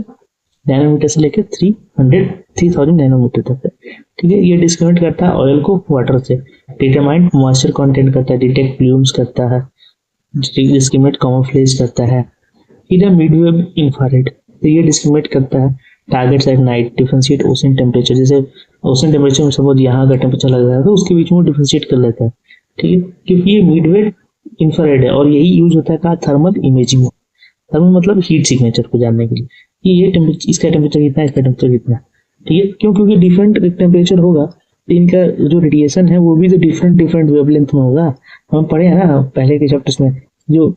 नैनोमीटर से लेकर 3000 नैनोमीटर तक है, ठीक है। ये डिस्क्रिमिनेट करता है ऑयल को वाटर से, डिटरमाइन मॉइस्चर कंटेंट करता है, डिटेक्ट फ्लूम्स करता है, डिस्क्रिमिनेट कैमोफ्लेज करता है। फिर है मिड वेव इंफ्रारेड, तो ये डिस्क्रिमिनेट करता है targets at night, differentiate ocean temperature, जैसे ओशन टेम्परेचर में सपोज यहाँ का टेम्परेचर लग रहा है तो उसके बीच में डिफरेंशिएट कर लेता है, ठीक है। क्योंकि ये मिड वेव इंफ्रारेड है और यही यूज होता है कहा थर्मल इमेजिंग, थर्मल मतलब हीट सिग्नेचर को जानने के लिए कि ये टेम्परेचर, इसका टेम्परेचर कितना है, इसका टेम्परेचर कितना है, ठीक है। क्यों, क्योंकि डिफरेंट टेम्परेचर होगा तो इनका जो रेडिएशन है वो भी तो डिफरेंट वेवलेंथ में होगा। हम पढ़े हैं ना पहले के चैप्टर्स में, जो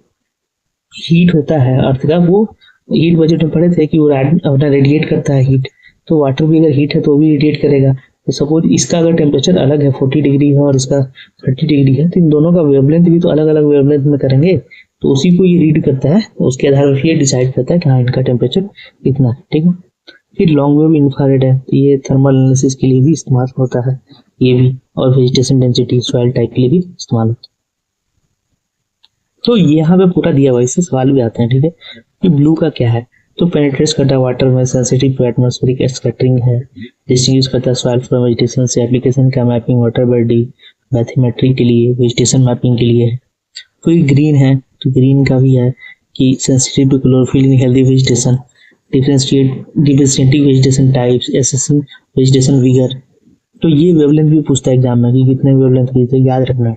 हीट होता है अर्थ का, वो हीट बजट में पढ़े थे कि वो अपना रेडिएट करता है हीट, तो वाटर भी अगर हीट है तो भी रेडिएट करेगा। तो सपोज इसका अगर टेम्परेचर अलग है 40 डिग्री है और इसका 30 डिग्री है, तो इन दोनों का वेवलेंथ भी तो अलग अलग वेवलेंथ में करेंगे, तो उसी को ये रीड करता है, उसके आधार पर ये डिसाइड करता है कि हाँ इनका टेम्परेचर इतना है, ठीक है। फिर लॉन्ग वेव इंफ्रारेड है, तो ये थर्मल एनालिसिस के लिए भी इस्तेमाल होता है ये भी, और वेजिटेशन डेंसिटी, सॉइल टाइप के लिए भी इस्तेमाल होता है। तो यहाँ पे पूरा दिया हुआ, इससे सवाल भी आते हैं, ठीक है। कि ब्लू का क्या है, तो पेनिट्रेट्स करता है वाटर में, सेंसिटिव टू एटमॉस्फेरिक स्कैटरिंग है, डिस्टिंग्विश करता है सॉइल फ्रॉम वेजिटेशन से, एप्लीकेशन का मैपिंग वाटर बॉडी बैथीमेट्री के लिए, वेजिटेशन मैपिंग के लिए है। फिर ग्रीन है, तो ग्रीन का भी है कि sensitive to chlorophyll in healthy vegetation, differentiating vegetation types, assessing vegetation vigour. तो ये वेवलेंथ भी पूछता है एग्जाम में कि कितने वेवलेंथ की, तो याद रखना।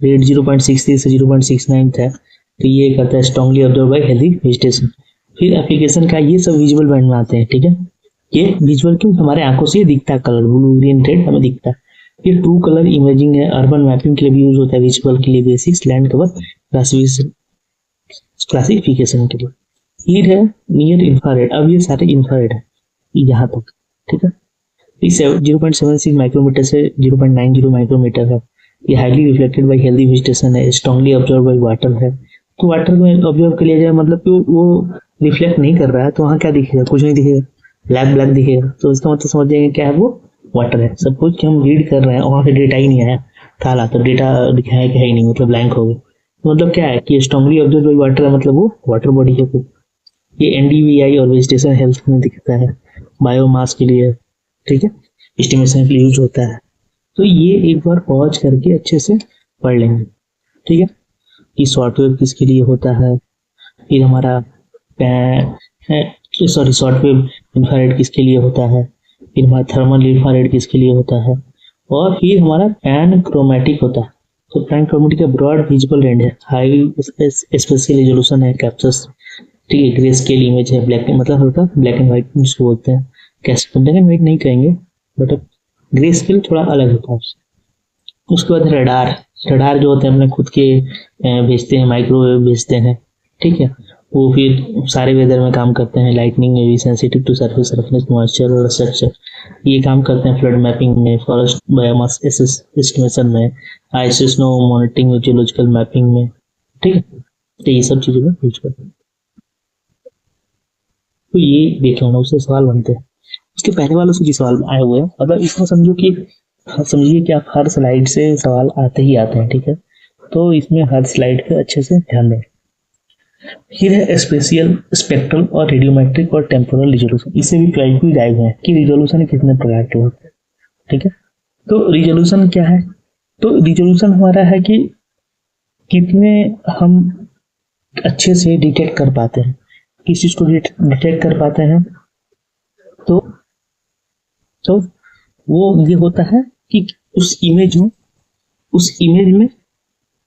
रेड 0.63 से 0.69 है, तो ये करता है strongly observe by healthy vegetation. फिर एप्लीकेशन का ये सब विजुअल बैंड में आते हैं, ठीक है। ये विजुअल क्यों, हमारे आंखों से दिखता है कलर, ब्लू ग्रीन रेड हमें दिखता है। ये ट्रू कलर इमेजिंग है, अर्बन मैपिंग के लिए भी यूज होता है, विजुअल के लिए बेसिक्स, लैंड कवर क्लासिफिकेशन के लिए। फिर है नियर इंफ्रारेड, अब ये सारे इंफ्रारेड है यहाँ तक, ठीक है। 0.76 माइक्रोमीटर से 0.90 माइक्रोमीटर है, ये highly reflected by healthy vegetation है, स्ट्रांगली ऑब्जर्व बाय वाटर है। तो वाटर में ऑब्जर्व कर लिया जाए, मतलब कि वो रिफ्लेक्ट नहीं कर रहा है तो वहाँ क्या दिखेगा, कुछ नहीं दिखेगा, ब्लैक ब्लैक दिखेगा, तो इसका मतलब समझ जाएंगे क्या है, वो वाटर है। सपोज कि हम रीड कर रहे हैं और वहाँ पे डेटा ही नहीं आया काला, तो डेटा दिखाया कि है ही नहीं, मतलब ब्लैंक हो गया, तो मतलब क्या है कि स्ट्रांगली ऑब्जर्व बाय वाटर है, मतलब वो वाटर बॉडी है। ये NDVI और वेजिटेशन हेल्थ में दिखता है, बायोमास के लिए, ठीक है, एस्टिमेशन के लिए यूज होता है। तो ये एक बार पॉज करके अच्छे से पढ़ लेंगे, ठीक है, कि सॉफ्टवेयर किसके लिए होता है, फिर हमारा शॉर्टवेव इंफ्रारेड किसके लिए होता है, फिर हमारा थर्मल इंफ्रारेड किसके लिए होता है, और फिर हमारा पैन क्रोमेटिक होता है। तो पैन क्रोमेटिक का ब्रॉड विजिबल रेंज है, हाई स्पेशियल रेजोल्यूशन है, कैप्चर्स, ठीक है, ग्रे स्केल इमेज है, ब्लैक मतलब हल्का ब्लैक एंड व्हाइट जिसको बोलते हैं, कैसे ब्लैक एंड व्हाइट नहीं कहेंगे बट ग्रे स्केल थोड़ा अलग होता है। उसके बाद रडार जो होते हैं अपने खुद के भेजते हैं, माइक्रोवेव भेजते हैं, ठीक है। वो फिर सारे वेदर में काम करते हैं, लाइटनिंग में भी, sensitive to surface roughness, moisture और स्ट्रक्चर, ये काम करते हैं फ्लड मैपिंग में, फॉरेस्ट बायोमास एस्टिमेशन में, आइस स्नो मॉनिटरिंग में, जियोलॉजिकल मैपिंग में, ठीक है। तो ये सब चीज़ों में यूज करते हैं। तो ये देख लो ना, उससे सवाल बनते हैं। उसके पहले वालों से भी सवाल आए हुए हैं, अगर इसको समझो कि समझिए कि आप हर स्लाइड से सवाल आते ही आते हैं, ठीक है। तो इसमें हर स्लाइड पे अच्छे से ध्यान दें। फिर है स्पेशियल, स्पेक्ट्रल और रेडियोमेट्रिक और टेम्पोरल रिजोल्यूशन। इससे भी क्लाइंट भी आए हुए हैं कि रिजोल्यूशन कितने प्रकार के होते हैं, ठीक है। तो रिजोल्यूशन क्या है? तो रिजोल्यूशन हमारा है कि कितने हम अच्छे से डिटेक्ट कर पाते हैं, किस चीज को डिटेक्ट कर पाते हैं। तो तो वो ये होता है कि उस इमेज में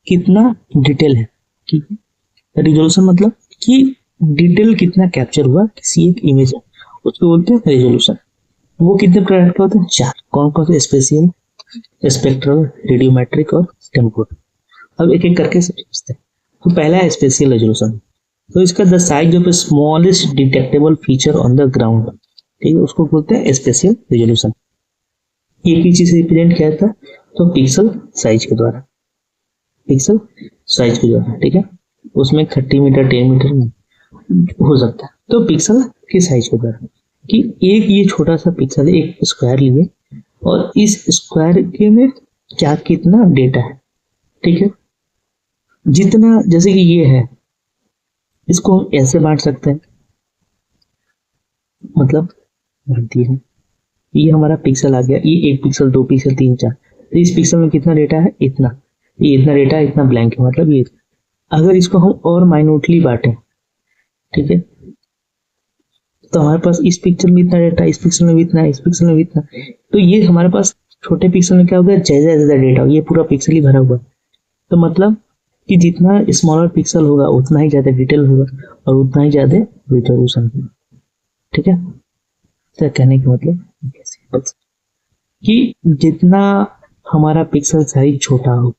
कितना डिटेल है, ठीक है। रिजोल्यूशन मतलब कि डिटेल कितना कैप्चर हुआ किसी एक इमेज में, उसको बोलते हैं रेजोल्यूशन। वो कितने प्रकार के होते हैं? 4। कौन कौन से? स्पेशियल, स्पेक्ट्रल, रेडियोमेट्रिक और टेम्पोरल। अब एक एक करके समझते हैं। तो पहला है स्पेशियल रेजोल्यूशन। तो इसका the size of smallest detectable feature on the ground, ठीक है, उसको बोलते हैं स्पेशियल रेजोल्यूशन। ये किस चीज से रिप्रेजेंट किया जाता है? तो पिक्सल साइज के द्वारा, पिक्सल साइज के द्वारा, ठीक है। उसमें 30 मीटर 10 मीटर हो सकता है। तो पिक्सल के साइज के द्वारा कि एक ये छोटा सा पिक्सल, एक स्क्वायर लिए और इस स्क्वायर के में क्या कितना डेटा है, ठीक है। जितना, जैसे कि ये है, इसको हम ऐसे बांट सकते हैं, मतलब बांट दिए हैं। ये हमारा पिक्सल आ गया, ये 1 पिक्सल 2 पिक्सल 3 4। तो इस पिक्सल में कितना डेटा है? इतना। ये इतना डेटा, इतना ब्लैंक है, मतलब ये। अगर इसको हम और माइन्यूटली बांटें, ठीक है, तो हमारे पास इस पिक्सल में इतना डेटा, इस पिक्सल में भी इतना, इस पिक्सल में भी इतना। तो ये हमारे पास छोटे पिक्सल में क्या हो गया? ज्यादा डेटा, ये पूरा पिक्सल ही भरा हुआ। तो मतलब कि जितना स्मॉलर पिक्सल होगा उतना ही ज्यादा डिटेल होगा और उतना ही ज्यादा रिजोल्यूशन होगा, ठीक है। तो कहने का मतलब कि जितना हमारा पिक्सल साइज छोटा हो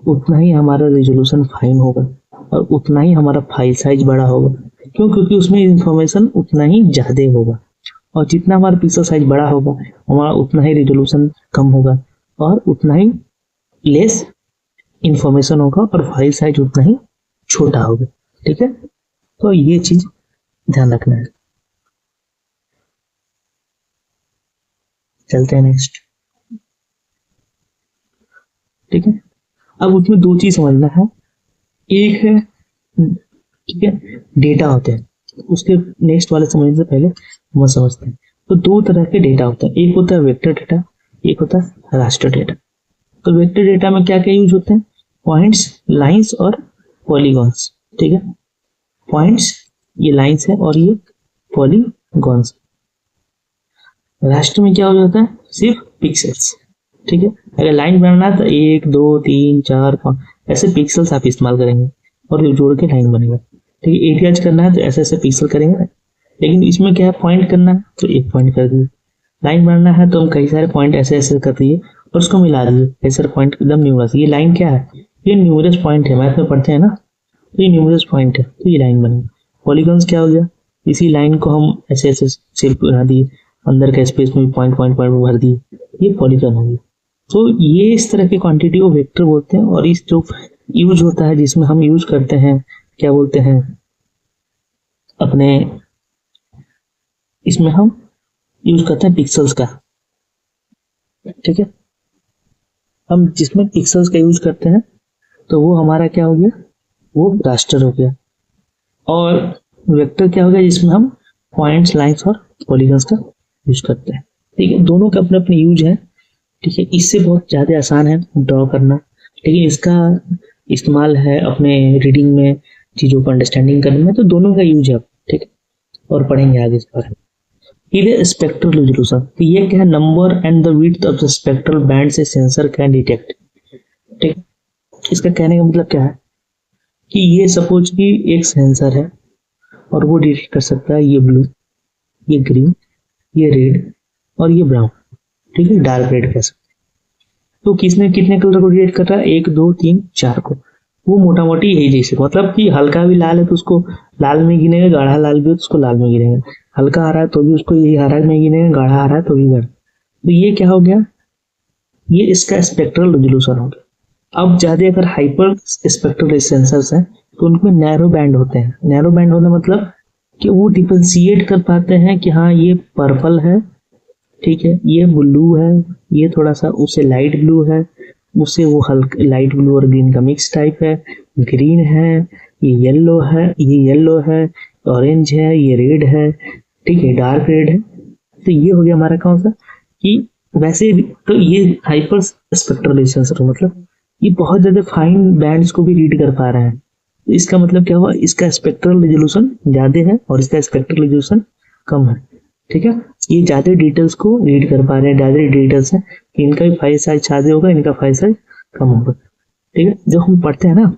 उतना ही हमारा रेजोल्यूशन फाइन होगा और उतना ही हमारा फाइल साइज बड़ा होगा। क्यों? क्योंकि उसमें इंफॉर्मेशन उतना ही ज्यादा होगा, और जितना हमारा पिक्सल साइज बड़ा होगा हमारा उतना ही रेजोल्यूशन कम होगा और उतना ही लेस इंफॉर्मेशन होगा और फाइल साइज उतना ही छोटा होगा, ठीक है। तो ये चीज ध्यान रखना है। चलते हैं नेक्स्ट, ठीक है। अब उसमें 2 चीज समझना है। एक है, ठीक है, डेटा होते हैं। उसके नेक्स्ट वाले समझने से पहले हम समझते हैं। तो 2 तरह के डेटा होते हैं, एक होता है वेक्टर डेटा, एक होता है रास्टर डेटा। तो वेक्टर डेटा में क्या क्या यूज होते हैं? पॉइंट्स, लाइंस और पॉलीगॉन्स, ठीक है। पॉइंट्स, ये लाइंस है और ये पॉलीगॉन्स। रास्टर में क्या हो जाता है? सिर्फ पिक्सल्स, ठीक है। अगर लाइन बनाना है तो 1 2 3 4 5 ऐसे पिक्सल्स आप इस्तेमाल करेंगे और ये जोड़ के लाइन बनेगा, ठीक है। एरियाज करना है तो ऐसे ऐसे पिक्सल करेंगे। लेकिन इसमें क्या है? पॉइंट करना है तो एक पॉइंट कर दिए, लाइन बनाना है तो हम कई सारे पॉइंट ऐसे ऐसे कर दिए और उसको मिला दिए, ऐसे पॉइंट एकदम न्यूमरस। ये लाइन क्या है? ये न्यूमरस पॉइंट है, मैथ में पढ़ते हैं ना, तो ये न्यूमरस पॉइंट है, तो ये लाइन बनेगी। पॉलीगॉन्स क्या हो गया? इसी लाइन को हम ऐसे ऐसे शेप बना दिए, अंदर का स्पेस में भी पॉइंट पॉइंट पॉइंट भर दिए, ये पॉलीगॉन हो गया। तो ये इस तरह की क्वांटिटी को वेक्टर बोलते हैं। और इस जो यूज होता है, जिसमें हम यूज करते हैं, क्या बोलते हैं अपने, इसमें हम यूज करते हैं पिक्सल्स का, ठीक है। हम जिसमें पिक्सल्स का यूज करते हैं तो वो हमारा क्या हो गया? वो रास्टर हो गया। और वेक्टर क्या हो गया? जिसमें हम पॉइंट्स, लाइंस और पॉलीगॉन्स का यूज करते हैं, ठीक है। दोनों के अपने अपने यूज है, ठीक है। इससे बहुत ज़्यादा आसान है ड्रॉ करना, लेकिन इसका इस्तेमाल है अपने रीडिंग में, चीज़ों को अंडरस्टैंडिंग करने में। तो दोनों का यूज है, ठीक है, और पढ़ेंगे आगे इस बारे में। फिर है स्पेक्ट्रल रेजोल्यूशन। तो ये क्या है? Number and the width of the spectral band से सेंसर कैन डिटेक्ट, ठीक। इसका कहने का मतलब क्या है कि ये सपोज कि एक सेंसर है और वो डिटेक्ट कर सकता है ये ब्लू, ये ग्रीन, ये रेड और ये ब्राउन, ठीक है, डार्क रेड कह सकते हैं। तो किसने कितने कलर को डिटेक्ट कर रहा है? 1 2 3 4 को। वो मोटा मोटी यही जैसे, मतलब कि हल्का भी लाल है तो उसको लाल में गिनेगा, गाढ़ा लाल भी हो तो उसको लाल में गिनेगा, हल्का हरा है तो भी उसको यही हरा में गिनेगा, गाढ़ा हरा है तो भी गाढ़ा। तो ये क्या हो गया, ये इसका स्पेक्ट्रल रेजोल्यूशन हो गया। अब ज्यादा अगर हाइपर स्पेक्ट्रल सेंसर्स हैं तो उनमें नैरो बैंड होते हैं। नैरो बैंड होने मतलब कि वो डिफरेंशिएट कर पाते हैं कि हाँ ये पर्पल है, ठीक है, ये ब्लू है, ये थोड़ा सा उससे लाइट ब्लू है, उससे वो हल्का लाइट ब्लू और ग्रीन का मिक्स टाइप है, ग्रीन है, ये येलो है, ये येलो है, ऑरेंज है, ये रेड है, ठीक है, डार्क रेड है। तो ये हो गया हमारा कौन सा कि वैसे तो ये हाइपर स्पेक्ट्रल सेंसर मतलब ये बहुत ज्यादा फाइन बैंड्स को भी रीड कर पा रहे हैं। तो इसका मतलब क्या हुआ, इसका स्पेक्ट्रल रेजोल्यूशन ज्यादा है और इसका स्पेक्ट्रल रेजोल्यूशन कम है, ठीक है। ये ज्यादा डिटेल्स को रीड कर पा रहे हैं, ज्यादा डिटेल्स है, इनका भी फाइल साइज ज्यादा होगा, इनका फाइल साइज कम होगा, ठीक है। जब हम पढ़ते हैं ना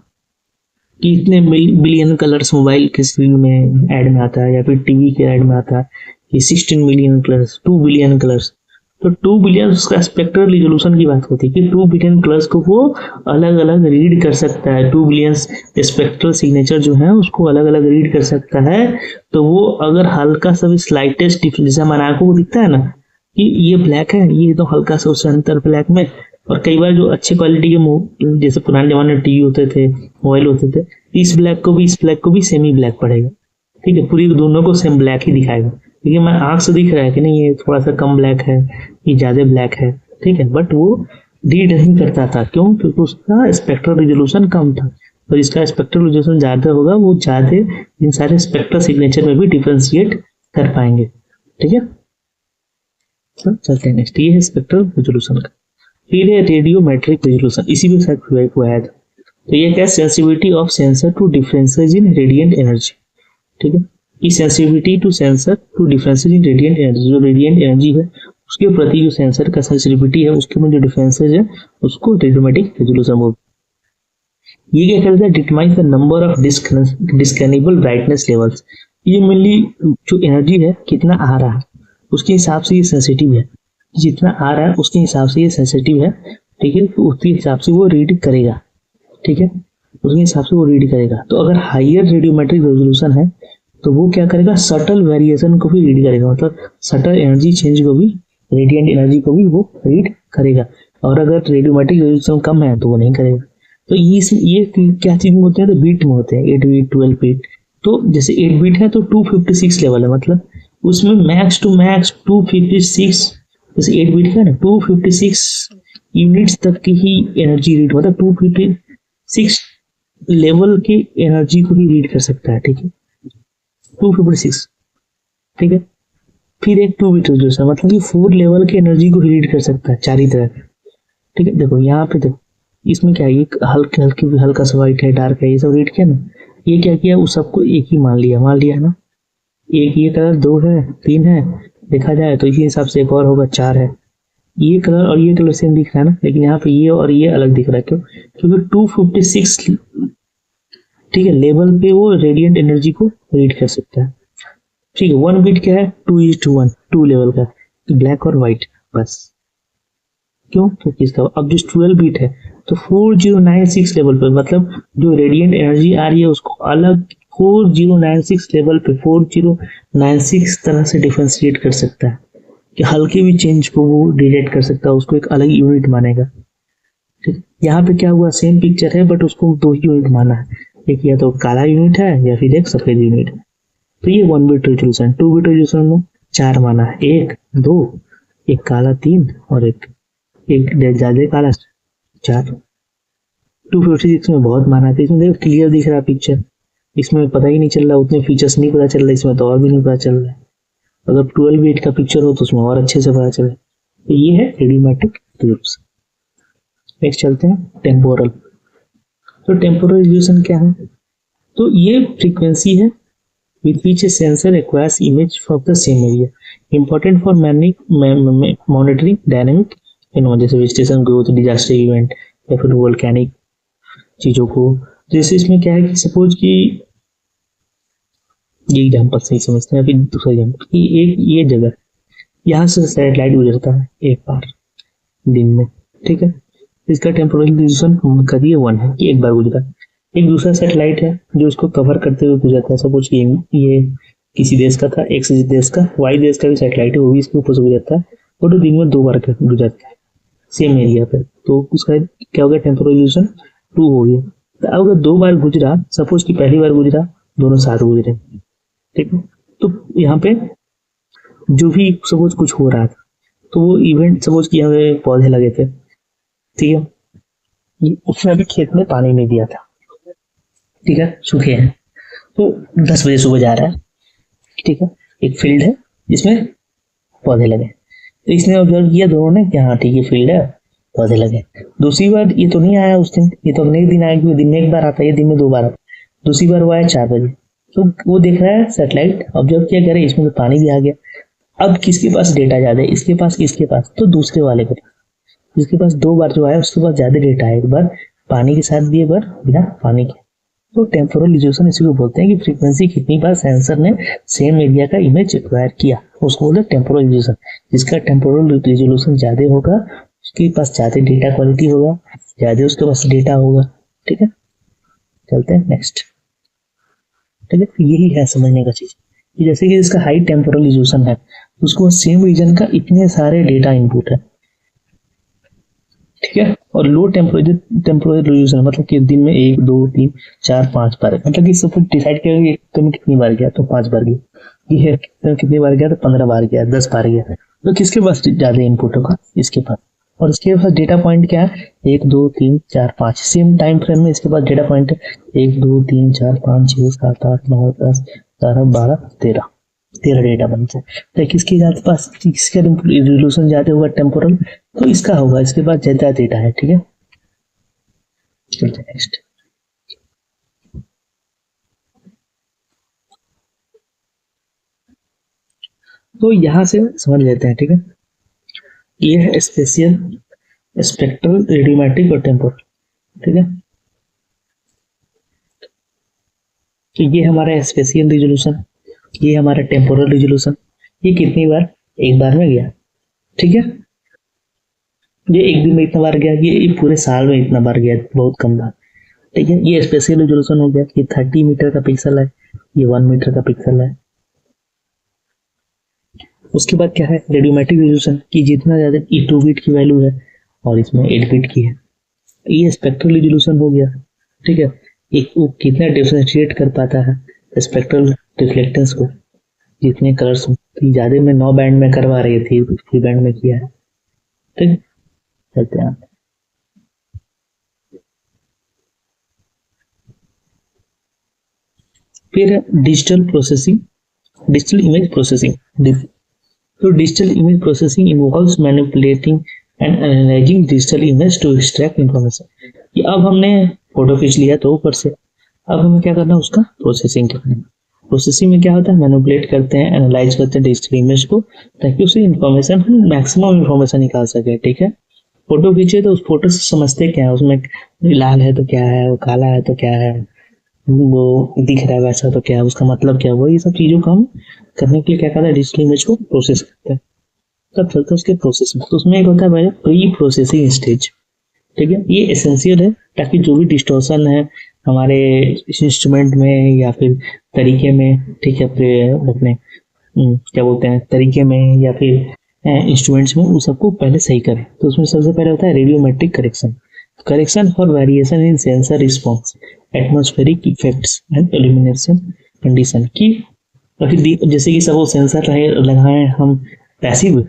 कि इतने बिलियन कलर्स मोबाइल के स्क्रीन में ऐड में आता है या फिर टीवी के ऐड में आता है कि 16 मिलियन कलर्स, 2 बिलियन कलर्स, तो 2 बिलियन उसका स्पेक्ट्रल रिजोल्यूशन की बात होती है कि 2 बिलियन कलर्स को वो अलग अलग रीड कर सकता है, 2 बिलियन स्पेक्ट्रल सिग्नेचर जो है उसको अलग अलग रीड कर सकता है। तो वो अगर हल्का सा भी स्लाइटेस्ट डिफरेंस, जैसे हमारे आंखों को दिखता है ना कि ये ब्लैक है, ये तो हल्का सा उससे अंतर ब्लैक में, और कई बार जो अच्छे क्वालिटी के जैसे पुराने जमाने में टीवी होते थे, मोबाइल होते थे, इस ब्लैक को भी सेमी ब्लैक पड़ेगा, ठीक है, पूरी दोनों को सेम ब्लैक ही दिखाएगा, क्योंकि मैं आंख से दिख रहा है कि नहीं ये थोड़ा सा कम ब्लैक है, ये ज्यादा ब्लैक है, ठीक है, बट वो रीड नहीं करता था। क्यों? क्योंकि उसका स्पेक्ट्रल रिजोल्यूशन कम था, और इसका स्पेक्ट्रल रिजोल्यूशन ज्यादा होगा, वो ज्यादा इन सारे स्पेक्ट्रल सिग्नेचर में भी डिफ्रेंशिएट कर पाएंगे, ठीक है। चलते हैं नेक्स्ट, ये है स्पेक्ट्रल रिजोल्यूशन का। फिर है रेडियोमेट्रिक रिजोल्यूशन, इसी के साथ हुआ है। तो ये क्या, sensitivity of sensor to differences in radiant energy, ठीक है। ई sensitivity to sensor to differences in radiant energy, जो रेडिएंट एनर्जी है उसके प्रति जो सेंसर का सेंसिटिविटी है उसके में जो डिफरेंसेस है उसको रेडियोमेट्रिक रिजोल्यूशन बोलते हैं। ये क्या करता है, determine the number of discernible brightness levels. ये मेनली जो एनर्जी है कितना आ रहा है उसके हिसाब से ये सेंसिटिव है, जितना आ रहा है उसके हिसाब से ये सेंसिटिव है, ठीक है, तो उसके हिसाब से वो रीड करेगा, ठीक है, उसके हिसाब से वो रीड करेगा। तो अगर हायर रेडियोमेट्रिक रेजोल्यूशन है तो वो क्या करेगा, सटल वेरिएशन को भी रीड करेगा, मतलब सटल एनर्जी चेंज को भी, रेडिएंट एनर्जी को भी वो रीड करेगा। और अगर रेडियोमेट्रिक रेजोल्यूशन कम है तो वो नहीं करेगा। तो ये क्या चीज में होते हैं, तो बीट में होते हैं, 8 बीट 12 बीट। तो जैसे 8 बीट है तो 256 लेवल है, मतलब उसमें मैक्स टू मैक्स 256, जैसे 8 बीट है ना 256 यूनिट्स तक की ही एनर्जी रीड, मतलब 256 लेवल की एनर्जी को ही रीड कर सकता है, ठीक है, 256, ठीक है। फिर एक 2 बीट रेजोल्यूशन, मतलब कि 4 लेवल की एनर्जी को ही रीड कर सकता है चारी तरह, ठीक है। देखो यहाँ पे देखो इसमें क्या है, ये हल्का सा व्हाइट है, डार्क है, ये सब रीड किया ना, ये क्या किया, उस सबको एक ही मान लिया ना, एक ये कलर 2 है 3 है, देखा जाए तो इसी हिसाब से एक और होगा 4 है, ये कलर और ये कलर सेम दिख रहा है ना, लेकिन यहाँ पे ये और ये अलग दिख रहा है, क्यों? क्योंकि 256, ठीक है, लेवल पे वो रेडिएंट एनर्जी को रीड कर सकता है, ठीक है। 1 बीट क्या है, 2:1, 2 लेवल का, ब्लैक और व्हाइट, बस। क्यों? क्योंकि इसका अब जो 12 बीट है तो 4096 लेवल पे, मतलब जो रेडिएंट एनर्जी आ रही है उसको अलग 4096 लेवल पे 4096 तरह से डिफरेंशिएट कर सकता है, कि हल्के भी चेंज को वो डिटेक्ट कर सकता है, उसको एक अलग यूनिट मानेगा, ठीक। यहाँ पे क्या हुआ, सेम पिक्चर है बट उसको 2 यूनिट माना है, एक या तो काला यूनिट है या फिर एक सफेद यूनिट है। तो ये 1 बीट रेजोल्यूशन, 2 बीट रेजोल्यूशन में 4 माना है, 1 2, एक काला 3 और एक ज्यादा काला 4। 256 में बहुत माना है, इसमें देखो क्लियर दिख रहा पिक्चर, इसमें पता ही नहीं चल रहा, उतने फीचर्स नहीं पता चल रहा, इसमें तो और भी नहीं पता चल रहा है। अगर 12 बीट का पिक्चर हो तो उसमें और अच्छे से पता चले। तो ये है रेडियोमेट्रिक रेजोल्यूशन। नेक्स्ट चलते हैं टेम्पोरल। तो टेम्पोरल रेजोल्यूशन क्या है, तो ये फ्रीक्वेंसी है with which a sensor acquires image from the same area, important for monitoring dynamic जैसे वेजिटेशन ग्रोथ, डिजास्टर इवेंट या फिर वोल्केनिक चीजों को। जैसे इसमें क्या है कि सपोज कि ये एग्जाम्पल सही समझते हैं, अभी दूसरा एग्जाम्पल कि एक ये जगह यहाँ से सैटेलाइट गुजरता है एक बार दिन में, ठीक है, इसका टेम्पोरल रेजोल्यूशन करिए 1 है कि एक बार गुजरा। एक दूसरा सैटेलाइट है जो इसको कवर करते हुए गुजरता है। सपोज ये किसी देश का था, एक्स देश का, वाई देश का भी सैटेलाइट है, वो भी इसके ऊपर से गुजरता है, और तो दिन में 2 बार गुजरता है सेम एरिया पे, तो उसका क्या हो गया, टेम्पोरल रिज़ॉल्यूशन 2 हो गया। तो अब अगर 2 बार गुजरा, सपोज कि पहली बार गुजरा, दोनों साथ गुजरे, ठीक है, तो यहाँ पे जो भी सपोज कुछ हो रहा था, तो वो इवेंट सपोज कि हमें पौधे लगे थे, ठीक है, उसमें अभी खेत में पानी नहीं दिया था, ठीक है, सूखे हैं, तो 10 बजे सुबह जा रहा है, ठीक है, एक फील्ड है जिसमें पौधे लगे, तो इसने ऑब्जर्व किया दोनों ने कि हाँ ठीक है फील्ड है, पौधे लगे। दूसरी बार ये तो नहीं आया उस दिन, ये तो अगले दिन आया, क्योंकि दिन में 1 बार आता है, ये दिन में 2 बार आता है। दूसरी बार वो आया 4 बजे, तो वो देख रहा है सैटेलाइट, ऑब्जर्व किया, कह रहे इसमें तो पानी भी आ गया। अब किसके पास डेटा ज्यादा है, इसके पास, इसके पास, तो दूसरे वाले के पास, जिसके पास 2 बार जो आया उसके पास ज्यादा डेटा है, एक बार पानी के साथ भी, एक बार बिना पानी के। तो टेम्पोरल रिज़ॉल्यूशन इसी को बोलते हैं कि फ्रीक्वेंसी कितनी बार सेंसर ने सेम एरिया का इमेज एक्वायर किया, उसको बोलते हैं टेम्पोरल रिज़ॉल्यूशन। जिसका टेम्पोरल रिज़ॉल्यूशन ज्यादा होगा उसके पास ज्यादा डेटा क्वालिटी होगा, ज्यादा उसके पास डेटा होगा, ठीक है। चलते हैं नेक्स्ट, ठीक है, यही है समझने का चीज कि जैसे कि इसका हाई टेम्पोरल रिज़ॉल्यूशन है, उसको सेम रीजन का इतने सारे डेटा इनपुट है, ठीक है, और लो टेम्पोरल रिज़ॉल्यूशन मतलब कि दिन में 1 2 3 4 5 बार, मतलब कि सब डिसाइड किया कि तुम कितनी बार गया, तो 5 बार गया, ये है कितनी बार गया, तो 15 बार गया, 10 बार गया, तो किसके पास ज्यादा इनपुट होगा, इसके पास। और इसके पास डेटा पॉइंट क्या है, 1 2 3 4 5, सेम टाइम फ्रेम में इसके पास डेटा पॉइंट है 1 2 3 4 5 6 7 8 9 10 11 12 13 डेटा पॉइंट है। तो किसके पास, किसका रिज़ॉल्यूशन ज्यादा होगा टेम्पोरल, तो इसका होगा, इसके पास ज्यादा डेटा है, ठीक है। चलते नेक्स्ट, तो यहां से समझ लेते हैं, ठीक है, ये है स्पेशियल, स्पेक्ट्रल, रेडियोमेट्रिक और टेम्पोरल, ठीक है। तो ये हमारा स्पेशियल रिजोल्यूशन, ये हमारा टेम्पोरल रिजोल्यूशन, ये कितनी बार, 1 बार में गया, ठीक है। ये एक दिन में इतना बार गया, ये पूरे साल में इतना बार गया, बहुत कम बार, ठीक है। ये स्पेशियल रिजोल्यूशन हो गया, ये 30 मीटर का पिक्सल है, ये 1 मीटर का पिक्सल है। उसके बाद क्या है, रेडियोमेट्रिक रिजोल्यूशन, कि जितना ज्यादा 2 बिट की वैल्यू है और इसमें 8 बिट की है। ये स्पेक्ट्रल रिजोल्यूशन हो गया, ठीक है, एक वो कितना डिफरेंशिएट कर पाता है स्पेक्ट्रल रिफ्लेक्टेंस को, जितने कलर्स ज्यादा में 9 बैंड में करवा रही थी, 3 बैंड में किया है, ठीक है। चलते हैं, फिर digital processing, digital image processing. तो digital image processing involves manipulating and analysing digital image to extract information. कि अब हमने फोटो खींच लिया तो ऊपर से, अब हमें क्या करना है, उसका प्रोसेसिंग करना है। प्रोसेसिंग में क्या होता है, मैनिपुलेट करते हैं, एनालाइज करते हैं डिजिटल इमेज को, ताकि उससे इंफॉर्मेशन, हम मैक्सिमम इंफॉर्मेशन निकाल सके, ठीक है। फोटो खींचे तो उस फोटो से समझते क्या है, उसमें लाल है तो क्या है, वो काला है तो क्या है, वो दिख रहा है वैसा तो क्या है, उसका मतलब क्या है, वो ये सब चीजों को हम करने के लिए क्या करते हैं, डिजिटल इमेज को प्रोसेस करते हैं। तब चलते हैं उसके प्रोसेस में, तो उसमें एक होता है पहले प्री प्रोसेसिंग स्टेज, ठीक है। ये एसेंशियल है ताकि जो भी डिस्टॉर्शन है हमारे इंस्ट्रूमेंट में या फिर तरीके में, ठीक है, अपने क्या बोलते हैं, तरीके में या फिर इंस्ट्रूमेंट्स में, उस सबको पहले सही करें। तो उसमें सबसे पहले होता है radiometric correction, correction for variation in sensor response, atmospheric effects and illumination condition की। जैसे कि सब वो सेंसर लगाए हम पैसिव,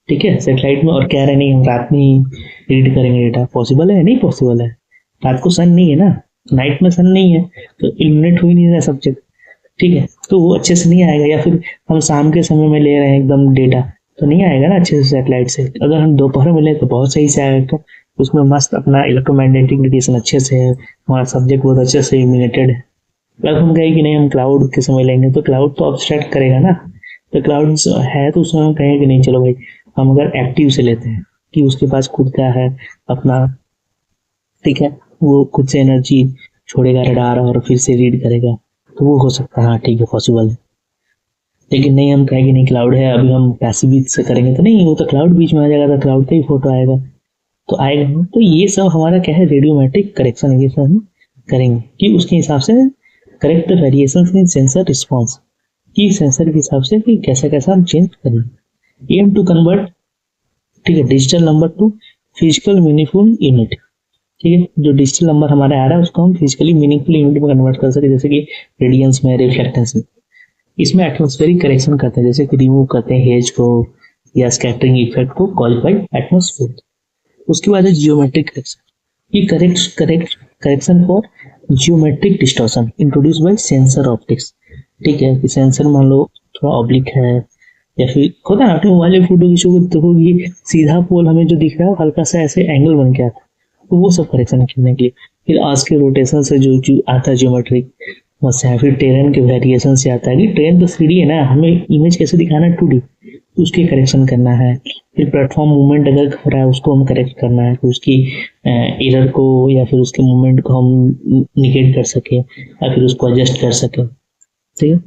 ठीक है, सैटेलाइट में, और कह रहे नहीं हम रात में ही रीड करेंगे डेटा, पॉसिबल है नहीं, पॉसिबल है, रात को सन नहीं है ना, नाइट में सन नहीं है, तो इल्यूमिनेट हो ही नहीं रहा सब्जेक्ट, ठीक है, तो वो अच्छे से नहीं आएगा। या फिर हम शाम के समय में ले रहे हैं एकदम डेटा, तो नहीं आएगा ना अच्छे से सैटेलाइट से। अगर हम दोपहर में ले तो बहुत सही से आएगा, तो उसमें मस्त अपना इलेक्ट्रोमैग्नेटिक रेडिएशन अच्छे से है, हमारा सब्जेक्ट बहुत अच्छे से इल्यूमिनेटेड है। अगर हम कहें कि नहीं हम क्लाउड के समय लेंगे, तो क्लाउड तो ऑब्स्ट्रैक्ट करेगा ना, तो क्लाउड है तो उसमें हम कहें कि नहीं चलो भाई हम अगर एक्टिव से लेते हैं कि उसके पास खुद का है अपना, ठीक है, वो खुद से एनर्जी छोड़ेगा रडार और फिर से रीड करेगा, तो वो हो सकता है, हाँ ठीक है, पॉसिबल है। लेकिन नहीं हम कहेंगे नहीं क्लाउड है, अभी हम पैसिव से करेंगे, तो नहीं, वो तो क्लाउड बीच में आ जाएगा, तो क्लाउड का ही फोटो आएगा, तो आएगा। तो ये सब हमारा क्या है, रेडियोमेट्रिक करेक्शन है, ये सब करेंगे कि उसके हिसाब से correct the variations in sensor response, कि सेंसर के हिसाब से कि कैसा कैसा हम चेंज करेंगे। एम टू कन्वर्ट, ठीक है, digital number two physical meaningful unit. ठीक है, जो डिजिटल नंबर हमारा आ रहा है उसको हम फिजिकली मीनिंगफुल यूनिट में कन्वर्ट कर सकते हैं, जैसे कि रेडियंस में, रिफ्लेक्टेंस में। इसमें एटमॉस्फेरिक करेक्शन करते हैं, जैसे कि रिमूव करते हैं हेज को या स्कैटरिंग इफेक्ट को कॉल्ड बाय एटमॉस्फेयर। उसके बाद है जियोमेट्रिक करेक्शन, ये correction for geometric distortion introduce by sensor optics. ठीक है, कि सेंसर मान लो थोड़ा ऑब्लिक है, या फिर होता है आपने मोबाइल में फोटो खींचोगे देखो ये सीधा पोल हमें जो दिख रहा है हल्का सा ऐसे एंगल बन के आता है, तो वो सब करेक्शन करने के लिए। फिर आज के रोटेशन से जो आता है जियोमेट्रिक उससे है, फिर ट्रेन के वेरिएशन से आता है कि ट्रेन तो 3D है ना, हमें इमेज कैसे दिखाना है 2D, तो उसके करेक्शन करना है। फिर प्लेटफॉर्म मूवमेंट अगर हो रहा है उसको हम करेक्ट करना है, फिर उसकी एरर को या फिर उसके मूवमेंट को हम निगेट कर सके या फिर उसको एडजस्ट कर सके। ठीक है,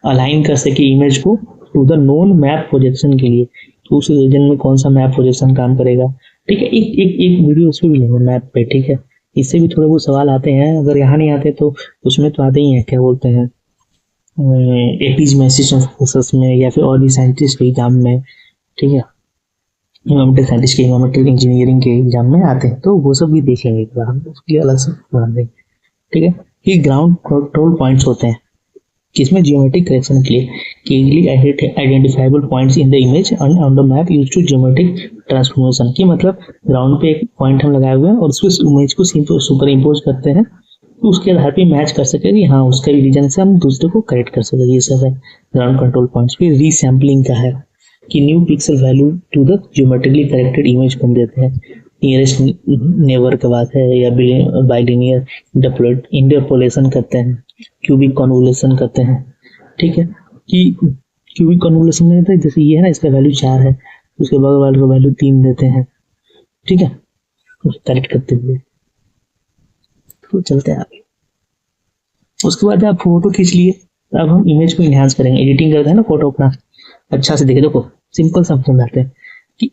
अलाइन कर सके इमेज को to the known map projection के लिए, तो उस रीजन में कौन सा मैप प्रोजेक्शन काम करेगा। ठीक है, एक वीडियो उस पर भी लेंगे मैप पे। ठीक है, इससे भी थोड़े बहुत सवाल आते हैं, अगर यहाँ नहीं आते तो उसमें तो आते ही हैं, क्या बोलते हैं एपीज में, सिस्टम में, या फिर और भी साइंटिस्ट के एग्जाम में। ठीक है, इन्वायरमेंटल साइंटिस्ट के, इन्वायरमेंटल इंजीनियरिंग के एग्जाम में आते हैं, तो वो सब भी देख लेंगे एक बार, हम उसकी अलग से बना देंगे। ठीक है, ये ग्राउंड कंट्रोल पॉइंट्स होते हैं किसमें, जियोमेट्रिक करेक्शन के लिए, कि easily identifiable points in the image and on the map used to geometric transformation, की मतलब ग्राउंड पे एक पॉइंट हम लगाए हुए हैं और उस इमेज को सुपर इम्पोज करते हैं, तो उसके आधार पे मैच कर सके कि हाँ उसका रीजन से हम दूसरे को करेक्ट कर सके। ये सब है ग्राउंड कंट्रोल पॉइंट्स। फिर रीसैम्पलिंग का है कि new pixel value to the geometrically corrected image को हम देते हैं, नियरेस्ट नेबर की बात है, या बाइलिनियर इंटरपोलेशन करते हैं, क्यूबिक कन्वोल्यूशन करते हैं। ठीक है, कि क्यूबिक कन्वोल्यूशन में रहता है, जैसे ये है ना, इसका वैल्यू 4 है, उसके बगल वाले का वैल्यू 3 देते हैं। ठीक है, करेक्ट करते हुए तो चलते हैं आगे। उसके बाद आप फोटो खींच लिए, अब हम इमेज को इनहांस करेंगे, एडिटिंग करते हैं ना फोटो अपना अच्छा से। देखो सिंपल सा समझाते हैं कि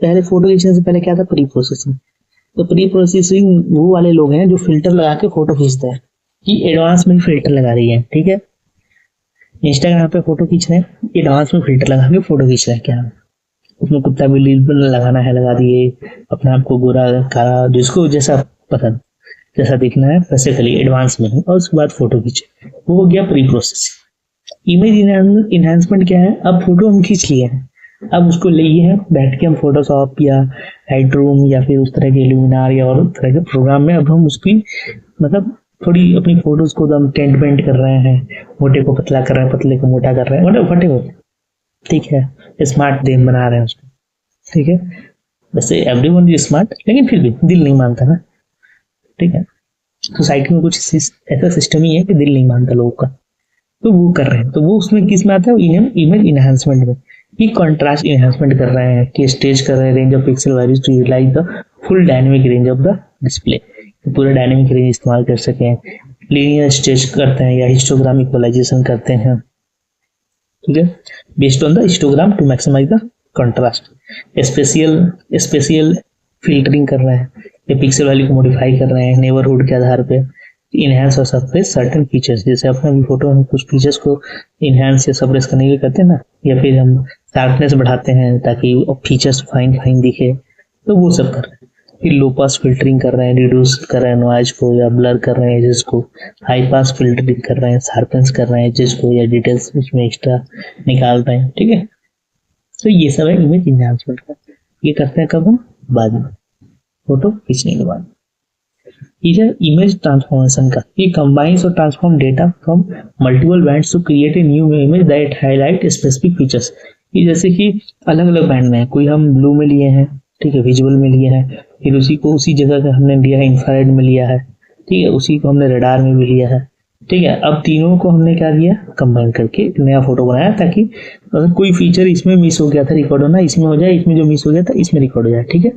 पहले फोटो खींचने से पहले क्या था, प्री प्रोसेसिंग। तो प्री प्रोसेसिंग वो वाले लोग हैं जो फिल्टर लगा के फोटो खींचते हैं, कि एडवांस में फिल्टर लगा रही है। ठीक है, इंस्टाग्राम पे फोटो खींच रहे हैं, एडवांस में फिल्टर लगा के फोटो खींच रहे हैं, क्या उसमें कुत्ता बिल्ली लगाना है लगा दिए, अपने आप को गोरा काला जिसको जैसा पसंद जैसा दिखना है वैसे करिए एडवांस में, और उसके बाद फोटो खींचे, वो हो गया प्री प्रोसेसिंग। इमेज इनहेंसमेंट क्या है, अब फोटो हम खींच लिए हैं, अब उसको लिए हैं बैठ के हम फोटोशॉप या लाइटरूम या फिर उस तरह के इल्यूमिनार या और तरह के प्रोग्राम में अब हम उसकी मतलब थोड़ी अपनी फोटोज को एकदम टेंट पेंट कर रहे हैं, मोटे को पतला कर रहे हैं, पतले को मोटा कर रहे हैं, मतलब फटे होते। ठीक है, स्मार्ट देन बना रहे हैं उसको। ठीक है, वैसे एवरीवन इज स्मार्ट, लेकिन फिर भी दिल नहीं मानता ना। ठीक है, सोसाइटी में कुछ ऐसा सिस्टम ही है कि दिल नहीं मानता लोगों का, तो वो कर रहे हैं। तो वो उसमें किस में आता है, इमेज इनहेंसमेंट में, कि कंट्रास्ट इनहेंसमेंट कर रहे हैं, कि स्टेज कर रहे हैं range of pixel values to utilise the full dynamic range of the display, तो पूरा डायनेमिक रेंज इस्तेमाल कर सकें। लीनियर स्टेज करते हैं या हिस्टोग्राम इक्वलाइजेशन करते हैं। ठीक है, based on the histogram to maximise the contrast. Spatial filtering कर रहे हैं, ये पिक्सल वैल्यू को मॉडिफाई कर रहे हैं नेबरहुड के आधार पे, इनहेंस और सप्रेस सर्टेन फीचर्स, जैसे अपने भी फोटो में कुछ फीचर्स को इनहेंस या सप्रेस करने के लिए करते हैं ना, या फिर हम शार्पनेस बढ़ाते हैं ताकि फीचर्स फाइन दिखे, तो वो सब कर रहे हैं। फिर लो पास फिल्टरिंग कर रहे हैं, रिड्यूस कर रहे हैं नॉइज को या ब्लर कर रहे हैं एजेस को, हाई पास फिल्टरिंग कर रहे हैं, शार्पनेस कर रहे हैं एजेस को या डिटेल्स उसमें एक्स्ट्रा निकाल रहे हैं। ठीक है, तो ये सब है इमेज इनहेंसमेंट का। ये करते हैं कब हम, बाद में फोटो खींचने के बाद। ये है इमेज ट्रांसफॉर्मेशन का, ये कंबाइंस और transform data from multiple bands to create a new image that highlight specific features. ये जैसे कि अलग अलग बैंड में है, कोई हम ब्लू में लिए हैं, ठीक है, विजुअल में लिए हैं, फिर उसी को उसी जगह का हमने लिया है इंफ्रारेड में लिया है, ठीक है, उसी को हमने रडार में भी लिया है। ठीक है, अब तीनों को हमने क्या किया, कंबाइन करके एक नया फोटो बनाया, ताकि अगर कोई फीचर इसमें मिस हो गया था रिकॉर्ड होना, इसमें हो जाए, इसमें जो मिस हो गया था इसमें रिकॉर्ड हो जाए। ठीक है,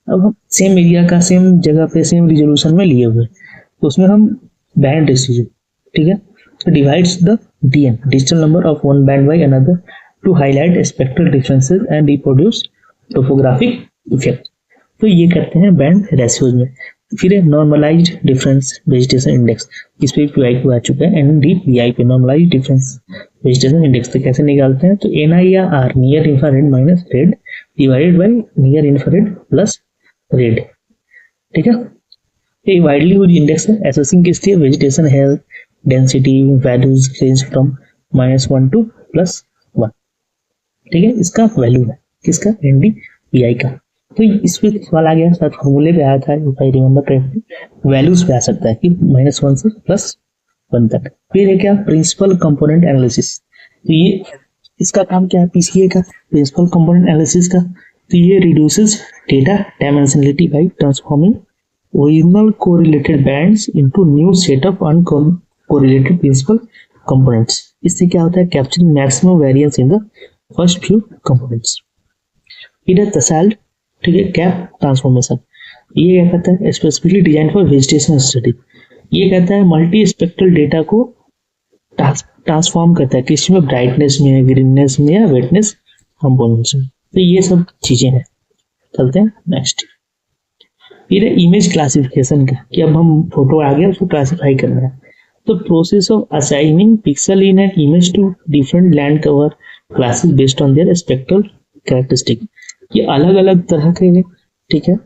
अब हम सेम एरिया का सेम जगह पे सेम रिजोल्यूशन में लिए हुए, तो उसमें हम बैंड डिसीजन, ठीक है, divides the DN digital number of one band by another to highlight spectral differences and reproduce topographic effect. तो ये करते हैं बैंड रेशियोज में। फिर है नॉर्मलाइज्ड डिफरेंस वेजिटेशन इंडेक्स, इस पे PYQ आ चुका है, NDVI पे नॉर्मलाइज्ड डिफरेंस वेजिटेशन इंडेक्स। तो कैसे निकालते हैं, तो NIR near infrared minus red divided by near infrared plus red, ठीक है। ये वाइडली यूज्ड इंडेक्स है असेसिंग किसकी, vegetation health density values range from -1 to +1, ठीक है। इसका वैल्यू है किसका, NDVI का। तो इसमें सवाल आ गया, शायद फॉर्मूले पे आया था, if I remember correctly, values पे आ सकता है कि -1 से +1 तक। फिर है क्या, प्रिंसिपल कंपोनेंट एनालिसिस। तो ये इसका काम क्या है, PCA का प्रिंसिपल कंपोनेंट एनालिसिस का। तो ये reduces data dimensionality by transforming original correlated bands into new set of uncorrelated principal components. इससे क्या होता है, capturing maximum variance in the first few components. फिर है तसाल्ट, ठीक है, कैप ट्रांसफॉर्मेशन। ये क्या कहता है, specifically design for vegetation study. ये कहता है मल्टी स्पेक्ट्रल डेटा को ट्रांसफॉर्म करता है किसी में, ब्राइटनेस में, ग्रीननेस में या वेटनेस कंपोनेंट्स में। तो ये सब चीजें हैं। चलते हैं नेक्स्ट। फिर है इमेज क्लासिफिकेशन का, कि अब हम फोटो आ गया उसको क्लासिफाई करना है। तो process of assigning pixel in an image to different land cover classes based on their spectral characteristic. ये अलग अलग तरह के, ठीक है,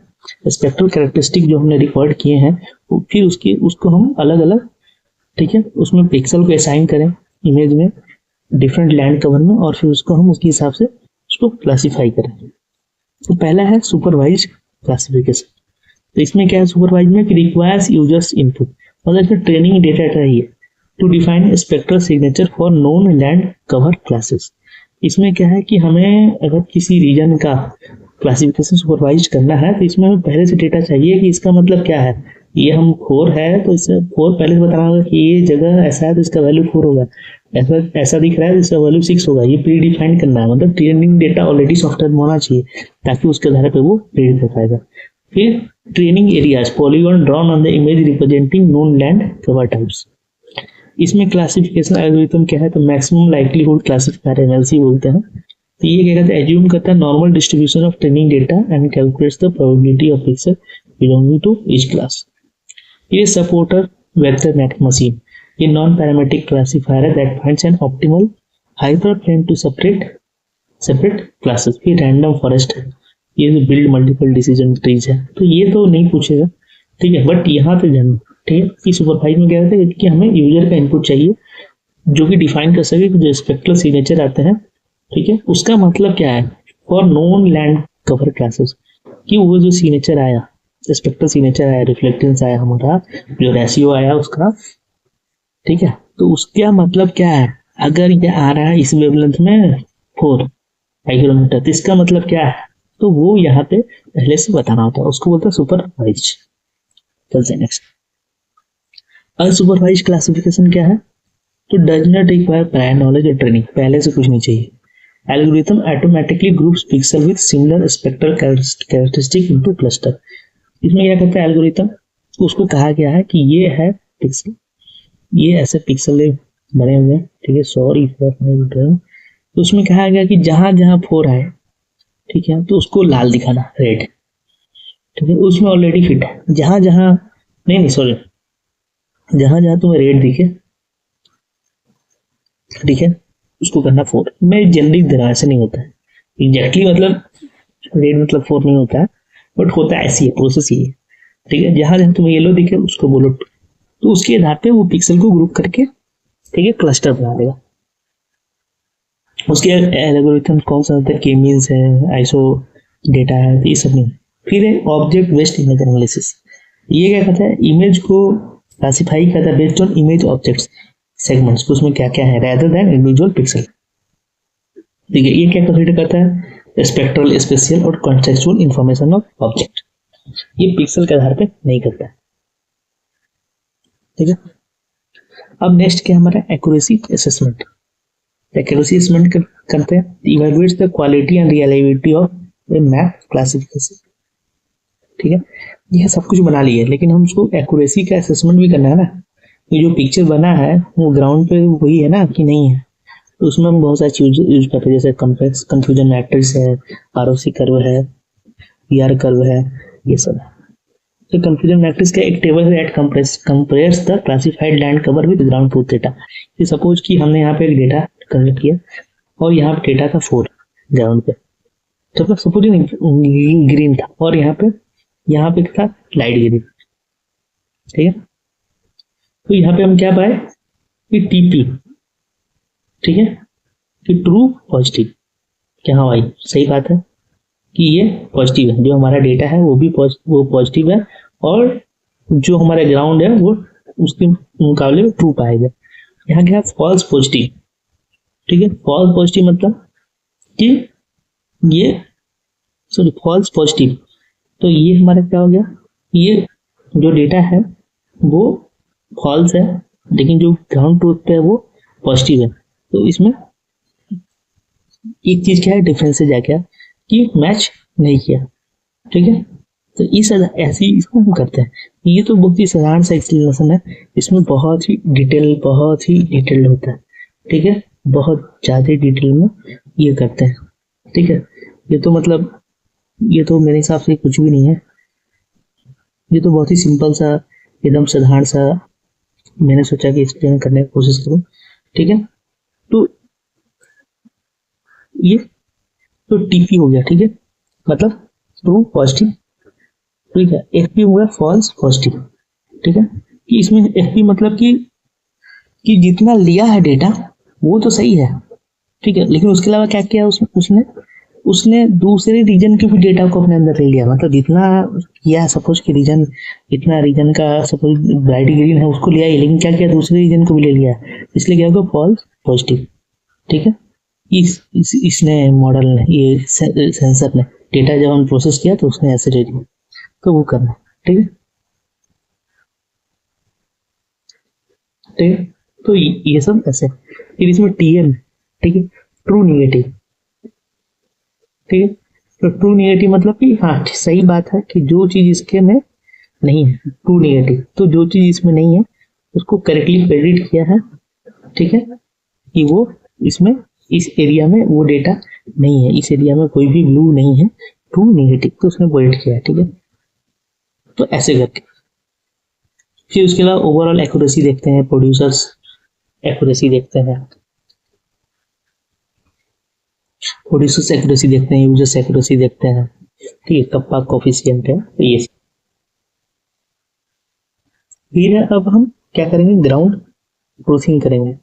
स्पेक्ट्रल कैरेक्टरिस्टिक जो हमने रिकॉर्ड किए हैं, फिर उसको हम अलग अलग, ठीक है, उसमें पिक्सल को असाइन करें इमेज में डिफरेंट लैंड कवर में, और फिर उसको हम उसके हिसाब से उसको क्लासिफाई करें। तो पहला है सुपरवाइज क्लासिफिकेशन। तो इसमें क्या है सुपरवाइज में, कि रिक्वायर्स यूजर्स इनपुट, मतलब इसमें ट्रेनिंग डेटा चाहिए to define spectral signature for known land cover classes. इसमें क्या है कि हमें अगर किसी रीजन का क्लासिफिकेशन सुपरवाइज करना है, तो इसमें हमें पहले से डेटा चाहिए कि इसका मतलब क्या है। ये हम 4 है तो इससे 4 पहले से बताना होगा कि ये जगह ऐसा है तो इसका वैल्यू 4 होगा, ऐसा दिख रहा है तो इसका वैल्यू 6 होगा। ये प्री डिफाइन करना है, मतलब ट्रेनिंग डेटा ऑलरेडी सॉफ्टवेयर में होना चाहिए ताकि उसके आधार पर वो प्रिडिक्ट कर पाएगा। फिर training areas, polygon drawn on the image representing known land cover types. इसमें क्लासिफिकेशन एल्गोरिथम क्या है, तो मैक्सिमम लाइक्लीहुड क्लासिफायर MLC बोलते हैं। तो ये क्या कहते हैं, एज्यूम करता है normal distribution of training data and calculates the probability of pixel belonging to each class. ये सपोर्टर वेक्टर नेट मशीन, ये नॉन पैरामीट्रिक क्लासिफायर है that finds an optimal hyperplane to separate classes. फिर random forest है, ये build multiple decision trees है। तो ये तो नहीं पूछेगा, ठीक है, बट यहाँ पे जानना, ठीक है, कि सुपरवाइज में क्या कहते हैं कि हमें यूजर का इनपुट चाहिए जो कि डिफाइन कर सके कि जो स्पेक्ट्रल सिग्नेचर आते हैं, ठीक है, उसका मतलब क्या है for known land cover classes, कि वो जो सिग्नेचर आया, स्पेक्ट्रल सिग्नेचर आया, रिफ्लेक्टेंस आया, हमारा जो रेशियो आया उसका, ठीक है, तो उसका मतलब क्या है। अगर ये आ रहा है इस वेवलेंथ में 4 माइक्रोमीटर, तो इसका मतलब क्या है, तो वो यहाँ पे पहले से बताना होता है, उसको बोलते हैं सुपरवाइज। चलते हैं नेक्स्ट। अनसुपरवाइज क्लासिफिकेशन क्या है, तो does not require prior knowledge और ट्रेनिंग, पहले से कुछ नहीं चाहिए। Algorithm automatically groups pixel with similar spectral characteristic into cluster. इसमें क्या कहता है एल्गोरिथम, उसको कहा गया है कि ये है पिक्सल, ये ऐसे पिक्सल बने हुए हैं, ठीक है, सॉरी फॉर माय ड्राइंग। तो उसमें कहा गया कि जहां जहां 4 आए, ठीक है, तो उसको लाल दिखाना, रेड, ठीक है, उसमें ऑलरेडी फिट है। जहां जहां नहीं सॉरी, जहां जहां तुम्हें रेड दिखे, ठीक है, उसको करना 4। मैं जल्दी दे रहा, ऐसे नहीं होता है एग्जैक्टली, मतलब रेड मतलब 4 नहीं होता है, बट होता है ऐसी है, प्रोसेस ये है, ठीक है। जहां जहां तुम्हें येलो दिखे उसको बोलो, तो उसके आधार पे वो पिक्सल को ग्रुप करके, ठीक है, क्लस्टर बना देगा। उसके एल्गोरिथम कौन सा होता है, के मींस है, आइसो डेटा है, ये सब नहीं। फिर है ऑब्जेक्ट बेस्ड इमेज एनालिसिस। ये क्या कहता है, इमेज को क्लासिफाई करता है based on image objects segments, उसमें क्या क्या है रेदर देन इंडिविजुअल पिक्सल, ठीक है। ये क्या कंसीडर करता है, स्पेक्ट्रल, स्पेशियल और कॉन्टेक्चुअल इंफॉर्मेशन ऑफ ऑब्जेक्ट, ये पिक्सल के आधार पे नहीं करता है, ठीक है। अब नेक्स्ट क्या हमारा एक्यूरेसी असेसमेंट। एक्यूरेसी असेसमेंट करते हैं, evaluates the quality and reliability of a map classification, ठीक है। यह सब कुछ बना लिया है, लेकिन हम उसको एक्यूरेसी का असेसमेंट भी करना है ना, ये जो पिक्चर बना है वो ग्राउंड पे वही है ना कि नहीं है। तो उसमें हम बहुत सारे चीज यूज करते हैं, जैसे कम्प्लेक्स कंफ्यूजन मैट्रिक्स है, ROC कर्व है, PR कर्व है, ये सब है। तो कंफ्यूजन मैट्रिक्स का एक टेबल है at compares the classified land cover with ground truth data. कि सपोज कि हमने यहाँ पे एक डेटा कलेक्ट किया और यहाँ पे डेटा था 4 ग्राउंड पे, तो सपोज ग्रीन था और यहाँ पे था लाइट ग्रीन, ठीक है। तो यहाँ पे हम क्या पाए कि टीपी, ठीक है, कि ट्रू पॉजिटिव, क्या हाँ भाई सही बात है कि ये पॉजिटिव है, जो हमारा डेटा है वो भी वो पॉजिटिव है और जो हमारा ग्राउंड है वो उसके मुकाबले में ट्रू पाएगा। यहाँ क्या है फॉल्स पॉजिटिव, ठीक है। फॉल्स पॉजिटिव मतलब कि ये सॉरी फॉल्स पॉजिटिव, तो ये हमारा क्या हो गया, ये जो डेटा है वो फॉल्स है लेकिन जो ग्राउंड ट्रूथ पे है वो पॉजिटिव है। तो इसमें एक चीज क्या है डिफरेंस है क्या कि मैच नहीं किया, ठीक है। तो इस ऐसी इसको हम करते हैं। ये तो बहुत ही साधारण सा एक्सप्लेनेशन है, इसमें बहुत ही डिटेल्ड होता है, ठीक है, बहुत ज्यादा डिटेल में ये करते हैं, ठीक है। ये तो मतलब ये तो मेरे हिसाब से कुछ भी नहीं है, ये तो बहुत ही सिंपल सा एकदम साधारण सा मैंने सोचा कि एक्सप्लेन करने की कोशिश करूं, ठीक है। तो ये तो टीपी हो गया, ठीक है, मतलब ट्रू पॉजिटिव, ठीक है। एफपी हो गया फॉल्स पॉजिटिव, ठीक है। कि इसमें एफपी मतलब कि जितना लिया है डेटा वो तो सही है, ठीक है, लेकिन उसके अलावा क्या किया उसने उसने दूसरे रीजन के भी डेटा को अपने अंदर ले लिया। मतलब जितना किया सपोज कि रीजन इतना रीजन का सपोज ब्राइट ग्रीन है उसको लिया ही, लेकिन क्या किया दूसरे रीजन को भी ले लिया, इसलिए क्या होगा फॉल्स पॉजिटिव, ठीक है। इसने मॉडल ने ये सेंसर ने डेटा जब हम प्रोसेस किया तो उसने ऐसे ले लिया, तो वो करना, ठीक है, ठीक है। तो ये सब ऐसे फिर इसमें टीएम, ठीक है, ट्रू निगेटिव, ठीक है। तो ट्रू निगेटिव मतलब कि हाँ सही बात है कि जो चीज इसके में नहीं है ट्रू निगेटिव, तो जो चीज इसमें नहीं है उसको करेक्टली प्रेडिक्ट किया है, ठीक है, कि वो इसमें इस एरिया में वो डेटा नहीं है, इस एरिया में कोई भी ब्लू नहीं है, ट्रू निगेटिव, तो उसने प्रेडिक्ट किया है, ठीक है। तो ऐसे करके फिर उसके अलावा ओवरऑल एक्यूरेसी देखते हैं, प्रोड्यूसर्स एक्यूरेसी देखते हैं, प्रोड्यूसर्स एक्यूरेसी देखते हैं, यूजर्स एक्यूरेसी देखते हैं, ठीक है, कप्पा कोफिशिएंट है, तो ये फिर अब हम क्या करेंगे ग्राउंड ट्रूथिंग करेंगे,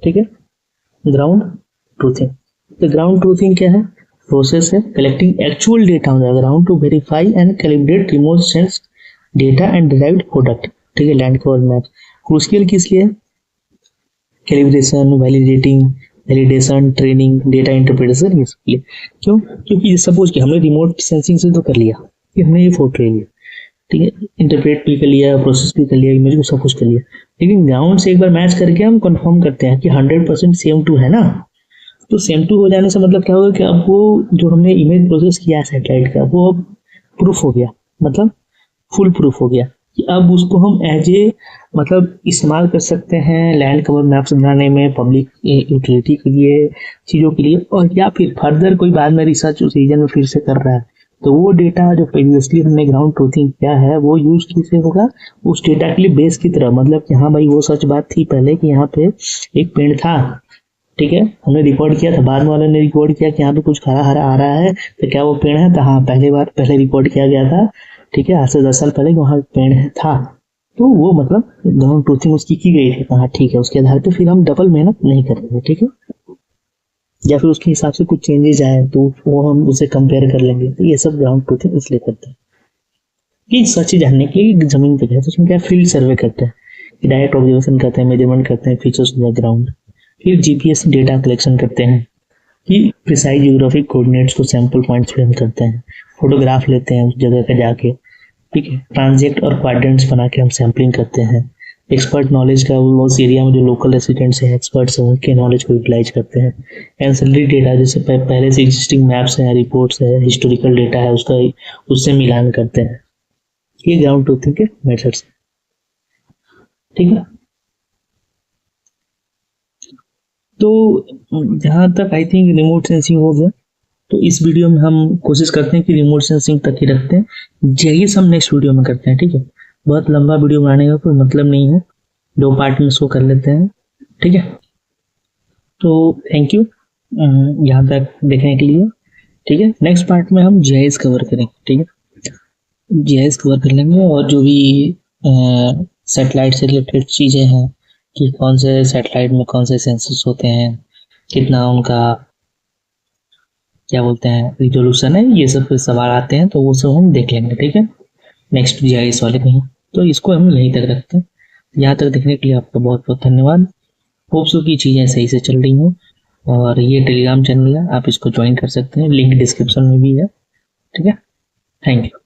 ठीक है। ग्राउंड ट्रूथिंग, तो ग्राउंड ट्रूथिंग क्या है, प्रोसेस है collecting actual data on the ground to verify and calibrate remote sense data and derived product, ठीक है। लैंड कवर मैप क्रूशियल किस लिए, calibration, validation, training, data interpretation, इसके लिए। क्यों, क्योंकि सपोज कि हमने रिमोट सेंसिंग से तो कर लिया कि हमने ये फोटो ले लिया, ठीक है, इंटरप्रेट भी कर लिया, प्रोसेस भी कर लिया, इमेज को सब कुछ कर लिया, लेकिन ग्राउंड से एक बार मैच करके हम कंफर्म करते हैं कि 100% सेम टू है ना। तो सेम टू हो जाने से मतलब क्या होगा कि अब वो जो हमने इमेज प्रोसेस किया सैटेलाइट का वो अब प्रूफ हो गया, मतलब फुल प्रूफ हो गया कि अब उसको हम एज ए मतलब इस्तेमाल कर सकते हैं लैंड कवर मैप्स बनाने में, पब्लिक यूटिलिटी के लिए, चीज़ों के लिए, और या फिर फर्दर कोई बाद में रिसर्च उस रीजन में फिर से कर रहा है तो वो डेटा जो प्रीवियसली हमने ग्राउंड ट्रूथिंग किया है वो यूज कैसे होगा उस डेटा के लिए बेस की तरह, मतलब कि हाँ भाई वो सच बात थी पहले कि यहाँ पे एक पेड़ था, ठीक है, हमने रिकॉर्ड किया था, बाद में वाले ने रिकॉर्ड किया कि यहाँ पे कुछ हरा हरा आ रहा है, तो क्या वो पेड़ है, तो हाँ पहले रिकॉर्ड किया गया था, ठीक है, आज से 10 साल पहले वहाँ पेड़ था, तो वो मतलब ग्राउंड ट्रूथिंग उसकी की गई थी, हाँ ठीक है, उसके आधार पर फिर हम डबल मेहनत नहीं करेंगे, ठीक है, या फिर उसके हिसाब से कुछ चेंजेस आए तो वो हम उसे कंपेयर कर लेंगे। तो ये सब ग्राउंड ट्रूथिंग इसलिए करते हैं कि सच जानने के लिए जमीन पे गए तो उसमें क्या फील्ड सर्वे करते हैं, डायरेक्ट ऑब्जर्वेशन करते हैं, मेजरमेंट करते हैं फीचर्स ऑफ द ग्राउंड, फिर जीपीएस डेटा कलेक्शन करते हैं कि प्रिसाइज जियोग्राफिक कोऑर्डिनेट्स को सैंपल पॉइंट्स पे हम करते हैं, फोटोग्राफ लेते हैं उस जगह का जाके, ठीक है, ट्रांजेक्ट और क्वाड्रेंट्स बना के हम सैम्पलिंग करते हैं, एक्सपर्ट नॉलेज का वो उस एरिया में जो लोकल रेसिडेंट्स हैं एक्सपर्ट्स हैं उनके नॉलेज को यूटिलाइज करते हैं, एंसेलरी डेटा जैसे पहले से एग्जिस्टिंग मैप्स हैं, रिपोर्ट्स है, हिस्टोरिकल डेटा है उसका उससे मिलान करते हैं। ये ग्राउंड ट्रूथिंग के मेथड्स, ठीक है। तो जहां तक आई थिंक रिमोट सेंसिंग हो गया, तो इस वीडियो में हम कोशिश करते हैं कि रिमोट सेंसिंग तक ही रखते हैं, जीआईएस हम नेक्स्ट वीडियो में करते हैं, ठीक है। बहुत लंबा वीडियो बनाने का कोई मतलब नहीं है, 2 पार्ट में इसको कर लेते हैं, ठीक है। तो थैंक यू यहाँ तक देखने के लिए, ठीक है। नेक्स्ट पार्ट में हम जीआईएस कवर करेंगे, ठीक है। जीआईएस कवर कर लेंगे और जो भी सैटेलाइट से रिलेटेड चीज़ें हैं कि कौन से सैटेलाइट में कौन से सेंसर्स होते हैं, कितना उनका क्या बोलते हैं रिजोल्यूशन है, ये सब सवाल आते हैं तो वो सब हम देख लेंगे, ठीक है, नेक्स्ट जीआईएस वाले में ही। तो इसको हम यहीं तक रखते हैं। यहाँ तक देखने के लिए आपका बहुत बहुत धन्यवाद। होप सो की चीज़ें सही से चल रही हैं, और ये टेलीग्राम चैनल है, आप इसको ज्वाइन कर सकते हैं, लिंक डिस्क्रिप्शन में भी है, ठीक है। Thank you.